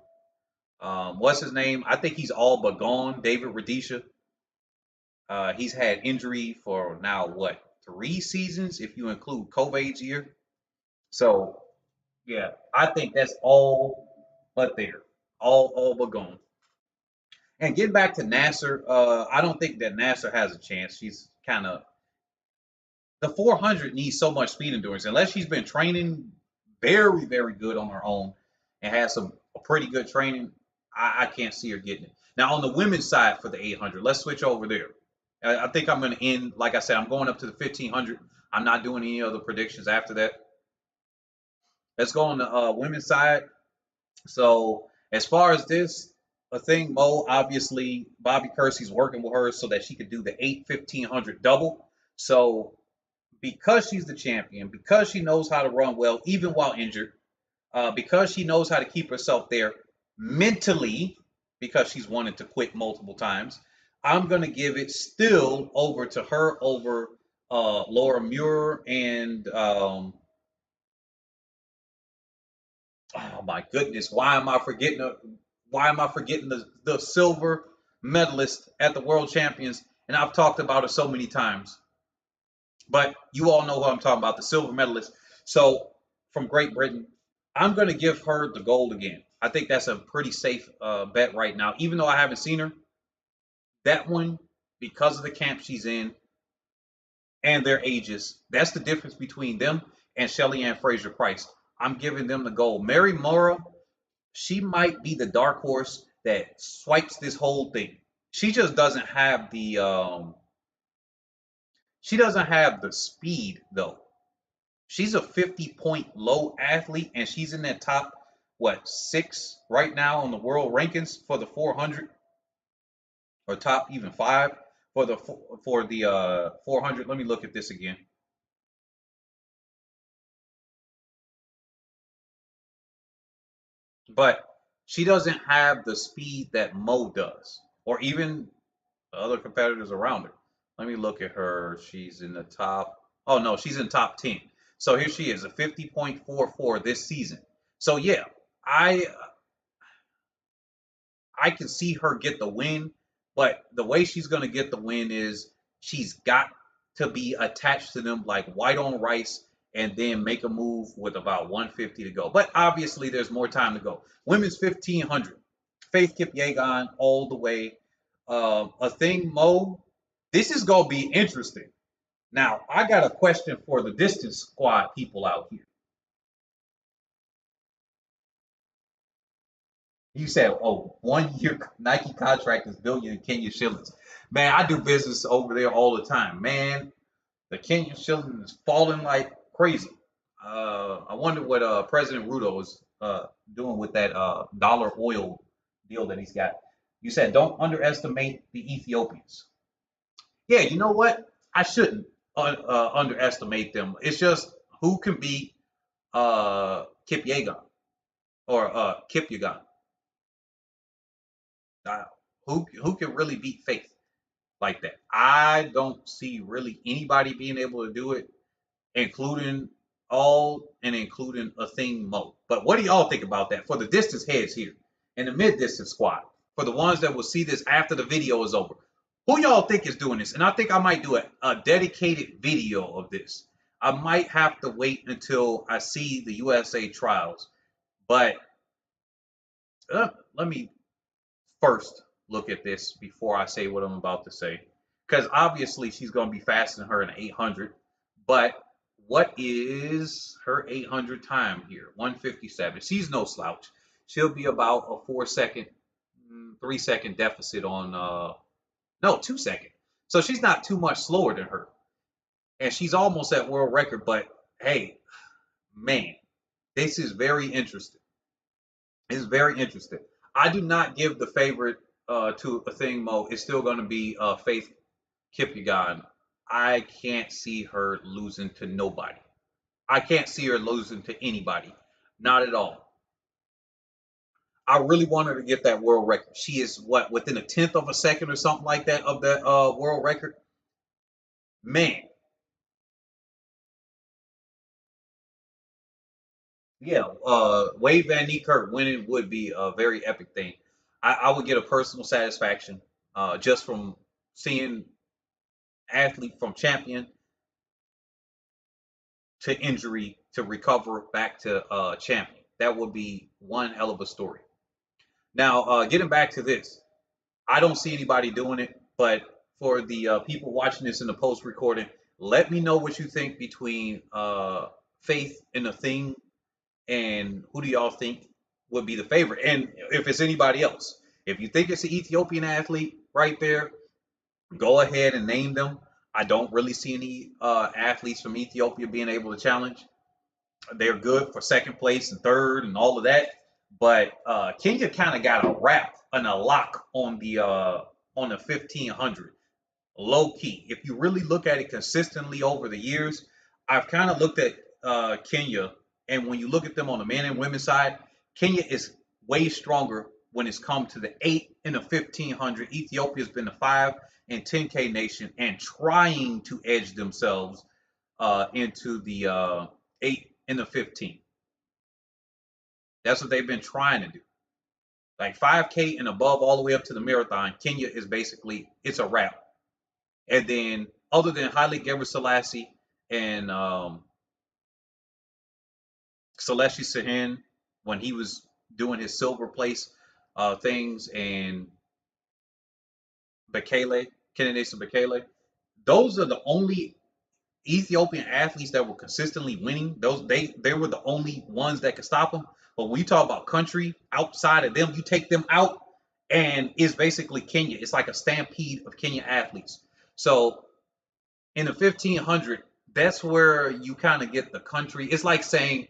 What's his name? I think he's all but gone. David Rudisha. He's had injury for now what, 3 seasons if you include COVID's year. So yeah, I think that's all but there, all but gone. And getting back to Nasser, I don't think that Nasser has a chance. She's kind of The 400 needs so much speed endurance. Unless she's been training very, very good on her own and has some a pretty good training, I can't see her getting it. Now, on the women's side for the 800, let's switch over there. I think I'm going to end, like I said, I'm going up to the 1500. I'm not doing any other predictions after that. Let's go on the women's side. So, as far as this, a thing, Mo, obviously, Bobby Kersey's working with her so that she could do the 8 1500 double. So, because she's the champion, because she knows how to run well, even while injured, because she knows how to keep herself there mentally, because she's wanted to quit multiple times, I'm going to give it still over to her over Laura Muir and, oh my goodness, why am I forgetting the silver medalist at the World Champions? And I've talked about it so many times. But you all know who I'm talking about, the silver medalist. So from Great Britain, I'm going to give her the gold again. I think that's a pretty safe bet right now. Even though I haven't seen her, that one, because of the camp she's in and their ages, that's the difference between them and Shelly Ann Fraser Price. I'm giving them the gold. Mary Mora, she might be the dark horse that swipes this whole thing. She just doesn't have the speed though. She's a 50-point low athlete, and she's in that top, what, 6 right now on the world rankings for the 400, or top even 5 for the 400. Let me look at this again. But she doesn't have the speed that Mo does, or even the other competitors around her. Let me look at her. She's in the top. Oh no, she's in top 10. So here she is, a 50.44 this season. So yeah, I I can see her get the win, but the way she's going to get the win is she's got to be attached to them like white on rice and then make a move with about 150 to go. But obviously, there's more time to go. Women's 1500, Faith Kipyegon all the way. A thing, Mo, this is going to be interesting. Now, I got a question for the distance squad people out here. You said, oh, 1 year Nike contract is billion in Kenyan shillings. Man, I do business over there all the time. Man, the Kenyan shilling is falling like crazy. I wonder what President Ruto is doing with that dollar oil deal that he's got. You said don't underestimate the Ethiopians. Yeah, you know what? I shouldn't underestimate them. It's just who can beat Kipyegon or Kipyegon. Uh, who can really beat Faith like that? I don't see really anybody being able to do it, including including a thing Mo. But what do y'all think about that for the distance heads here and the mid distance squad? For the ones that will see this after the video is over, who y'all think is doing this? And I think I might do a dedicated video of this. I might have to wait until I see the USA trials, but let me first look at this before I say what I'm about to say. Because obviously she's going to be faster than her in 800. But what is her 800 time here? 157. She's no slouch. She'll be about a 4 second, 3 second deficit on, no, 2 second. So she's not too much slower than her. And she's almost at world record. But hey, man, this is very interesting. It's very interesting. I do not give the favorite to a thing, Mo. It's still going to be Faith Kipyegon. I can't see her losing to nobody. I can't see her losing to anybody. Not at all. I really want her to get that world record. She is what, within a tenth of a second or something like that of that world record. Man, yeah. Wade Van Niekerk winning would be a very epic thing. I would get a personal satisfaction just from seeing athlete from champion to injury to recover back to champion. That would be one hell of a story. Now, getting back to this, I don't see anybody doing it, but for the people watching this in the post recording, Let me know what you think between Faith and the Thing, and who do y'all think would be the favorite? And if it's anybody else, if you think it's an Ethiopian athlete right there, go ahead and name them. I don't really see any athletes from Ethiopia being able to challenge. They're good for second place and third and all of that, but Kenya kind of got a wrap and a lock on the 1500. Low key, if you really look at it consistently over the years, I've kind of looked at Kenya, and when you look at them on the men and women's side, Kenya is way stronger when it's come to the 8 and the 1500. Ethiopia's been the 5 and 10K nation and trying to edge themselves into the 8 and the 15. That's what they've been trying to do. Like 5K and above, all the way up to the marathon, Kenya is basically, it's a wrap. And then, other than Haile Gebrselassie and Celeste Sahin, when he was doing his silver place things, and Bekele, Kenenisa Bekele, those are the only Ethiopian athletes that were consistently winning. They were the only ones that could stop them. But when you talk about country outside of them, you take them out, and it's basically Kenya. It's like a stampede of Kenya athletes. So in the 1500, that's where you kind of get the country. It's like saying,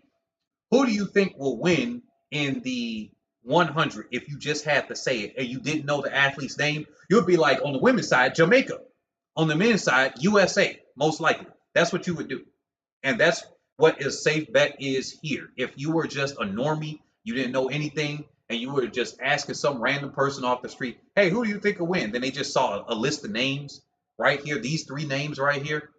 who do you think will win in the 100 if you just had to say it and you didn't know the athlete's name? You'd be like, on the women's side, Jamaica. On the men's side, USA, most likely. That's what you would do. And that's what a safe bet is here. If you were just a normie, you didn't know anything, and you were just asking some random person off the street, hey, who do you think will win? Then they just saw a list of names right here, these 3 names right here,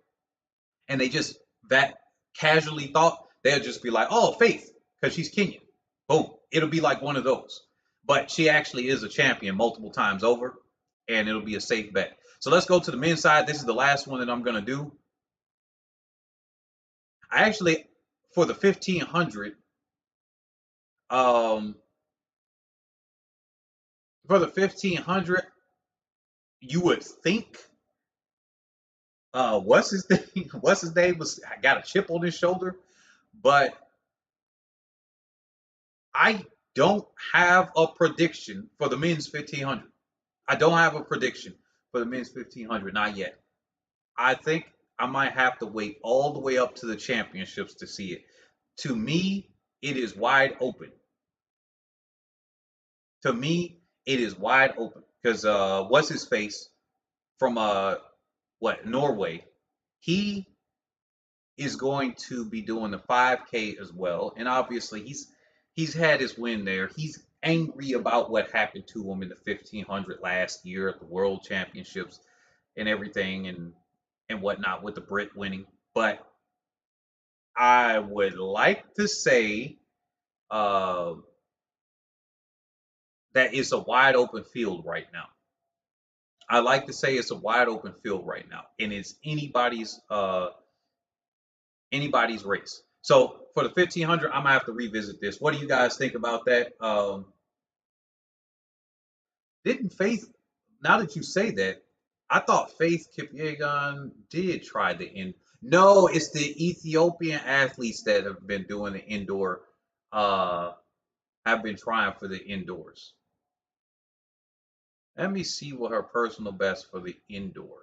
and they just that casually thought, they'll just be like, oh, Faith, because she's Kenyan. Boom. It'll be like one of those. But she actually is a champion multiple times over, and it'll be a safe bet. So let's go to the men's side. This is the last one that I'm going to do. I actually, for the 1500, you would think, what's his name? What's his name? I got a chip on his shoulder, but I don't have a prediction for the men's 1500. I don't have a prediction for the men's 1500, not yet. I think I might have to wait all the way up to the championships to see it. To me, it is wide open. To me, it is wide open because what's his face from Norway? He is going to be doing the 5K as well, and obviously he's had his win there. He's angry about what happened to him in the 1500 last year at the World Championships and everything and whatnot with the Brit winning. But I would like to say that it's a wide open field right now. I like to say it's a wide open field right now, and it's anybody's race. So for the 1500, I'm gonna have to revisit this. What do you guys think about that? Didn't Faith? Now that you say that, I thought Faith Kipyegon did try the in. No, it's the Ethiopian athletes that have been doing the indoor. Have been trying for the indoors. Let me see what her personal best for the indoor.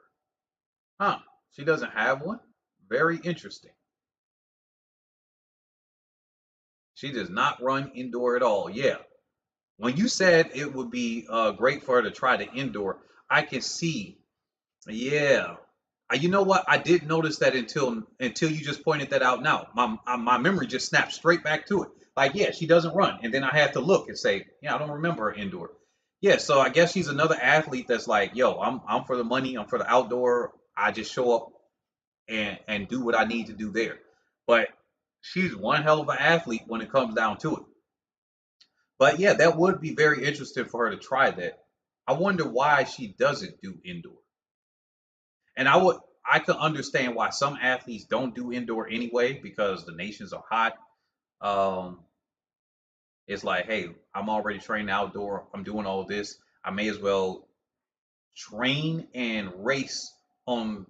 Huh? She doesn't have one. Very interesting. She does not run indoor at all. Yeah. When you said it would be great for her to try the indoor, I can see. Yeah. You know what? I didn't notice that until you just pointed that out. Now my memory just snapped straight back to it. Like, yeah, she doesn't run, and then I had to look and say, yeah, I don't remember her indoor. Yeah, so I guess she's another athlete that's like, yo, I'm for the money, I'm for the outdoor. I just show up and do what I need to do there. But she's one hell of an athlete when it comes down to it. But yeah, that would be very interesting for her to try that. I wonder why she doesn't do indoor. And I could understand why some athletes don't do indoor anyway because the nations are hot. Um, it's like, hey, I'm already training outdoor. I'm doing all this. I may as well train and race on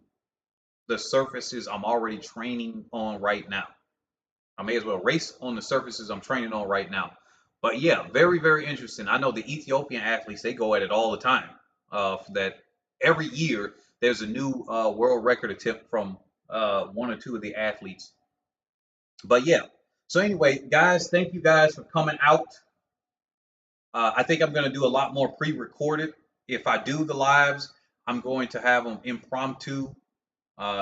the surfaces I'm already training on right now. I may as well race on the surfaces I'm training on right now. But yeah, very, very interesting. I know the Ethiopian athletes, they go at it all the time. That every year there's a new world record attempt from one or two of the athletes. But yeah. So anyway, guys, thank you guys for coming out. I think I'm going to do a lot more pre-recorded. If I do the lives, I'm going to have them impromptu.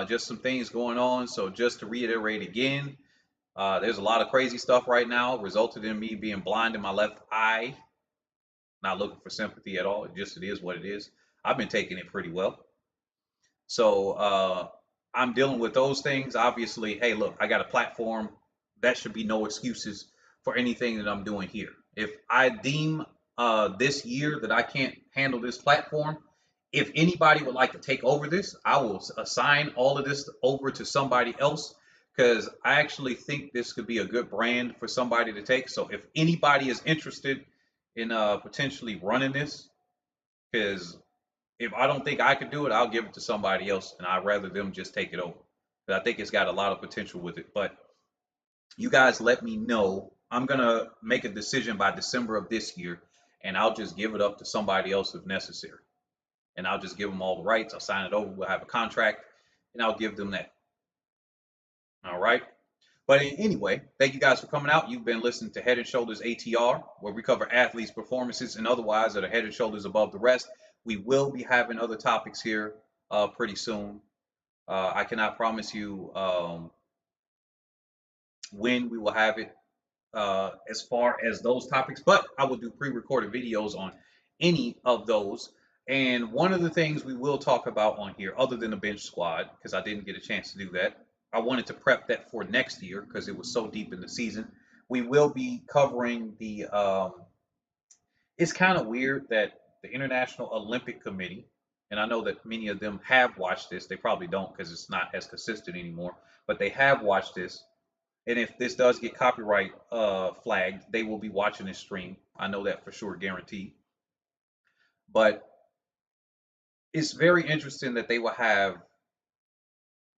Just some things going on. So just to reiterate again, there's a lot of crazy stuff right now, resulted in me being blind in my left eye. Not looking for sympathy at all. It is what it is. I've been taking it pretty well. So I'm dealing with those things. Obviously, hey, look, I got a platform. That should be no excuses for anything that I'm doing here. If I deem this year that I can't handle this platform, if anybody would like to take over this, I will assign all of this over to somebody else, because I actually think this could be a good brand for somebody to take. So if anybody is interested in potentially running this, because if I don't think I could do it, I'll give it to somebody else, and I'd rather them just take it over. But I think it's got a lot of potential with it. But you guys let me know. I'm gonna make a decision by December of this year, and I'll just give it up to somebody else if necessary. And I'll just give them all the rights. I'll sign it over. We'll have a contract, and I'll give them that. All right. But anyway, thank you guys for coming out. You've been listening to Head and Shoulders ATR, where we cover athletes' performances and otherwise that are head and shoulders above the rest. We will be having other topics here pretty soon. I cannot promise you when we will have it as far as those topics, but I will do pre-recorded videos on any of those. And one of the things we will talk about on here, other than the bench squad, because I didn't get a chance to do that, I wanted to prep that for next year because it was so deep in the season. We will be covering the. It's kind of weird that the International Olympic Committee, and I know that many of them have watched this. They probably don't because it's not as consistent anymore, but they have watched this. And if this does get copyright flagged, they will be watching this stream. I know that for sure, guaranteed. But it's very interesting that they will have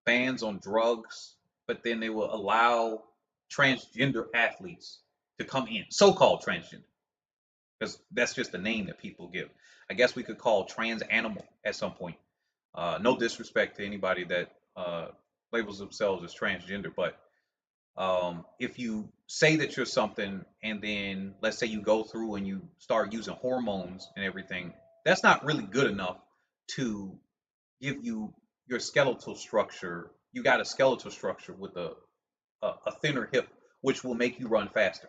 bans on drugs, but then they will allow transgender athletes to come in, so-called transgender, because that's just the name that people give. I guess we could call trans animal at some point. No disrespect to anybody that labels themselves as transgender, but if you say that you're something and then let's say you go through and you start using hormones and everything, that's not really good enough to give you your skeletal structure. You got a skeletal structure with a thinner hip, which will make you run faster.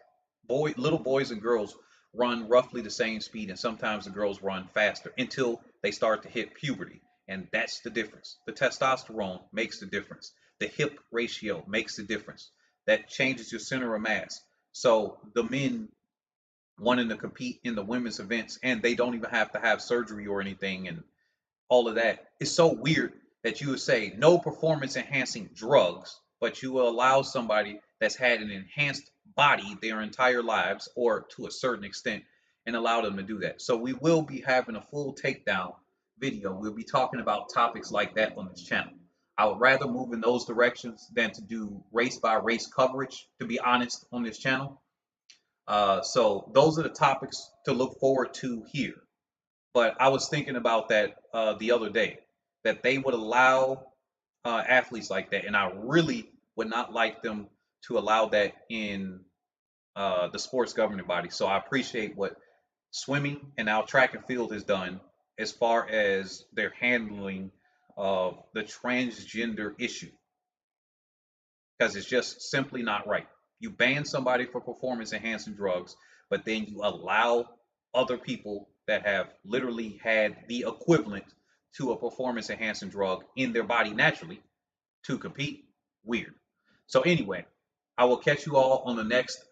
Little boys and girls run roughly the same speed, and sometimes the girls run faster until they start to hit puberty. And that's the difference. The testosterone makes the difference. The hip ratio makes the difference. That changes your center of mass. So the men wanting to compete in the women's events, and they don't even have to have surgery or anything, and all of that. It's so weird that you would say no performance enhancing drugs, but you will allow somebody that's had an enhanced body their entire lives, or to a certain extent, and allow them to do that. So we will be having a full takedown video. We'll be talking about topics like that on this channel. I would rather move in those directions than to do race by race coverage, to be honest, on this channel. So those are the topics to look forward to here. But I was thinking about that the other day, that they would allow athletes like that, and I really would not like them to allow that in the sports governing body. So I appreciate what swimming and now track and field has done as far as their handling of the transgender issue, because it's just simply not right. You ban somebody for performance enhancing drugs, but then you allow other people that have literally had the equivalent to a performance enhancing drug in their body naturally to compete. Weird. So anyway, I will catch you all on the next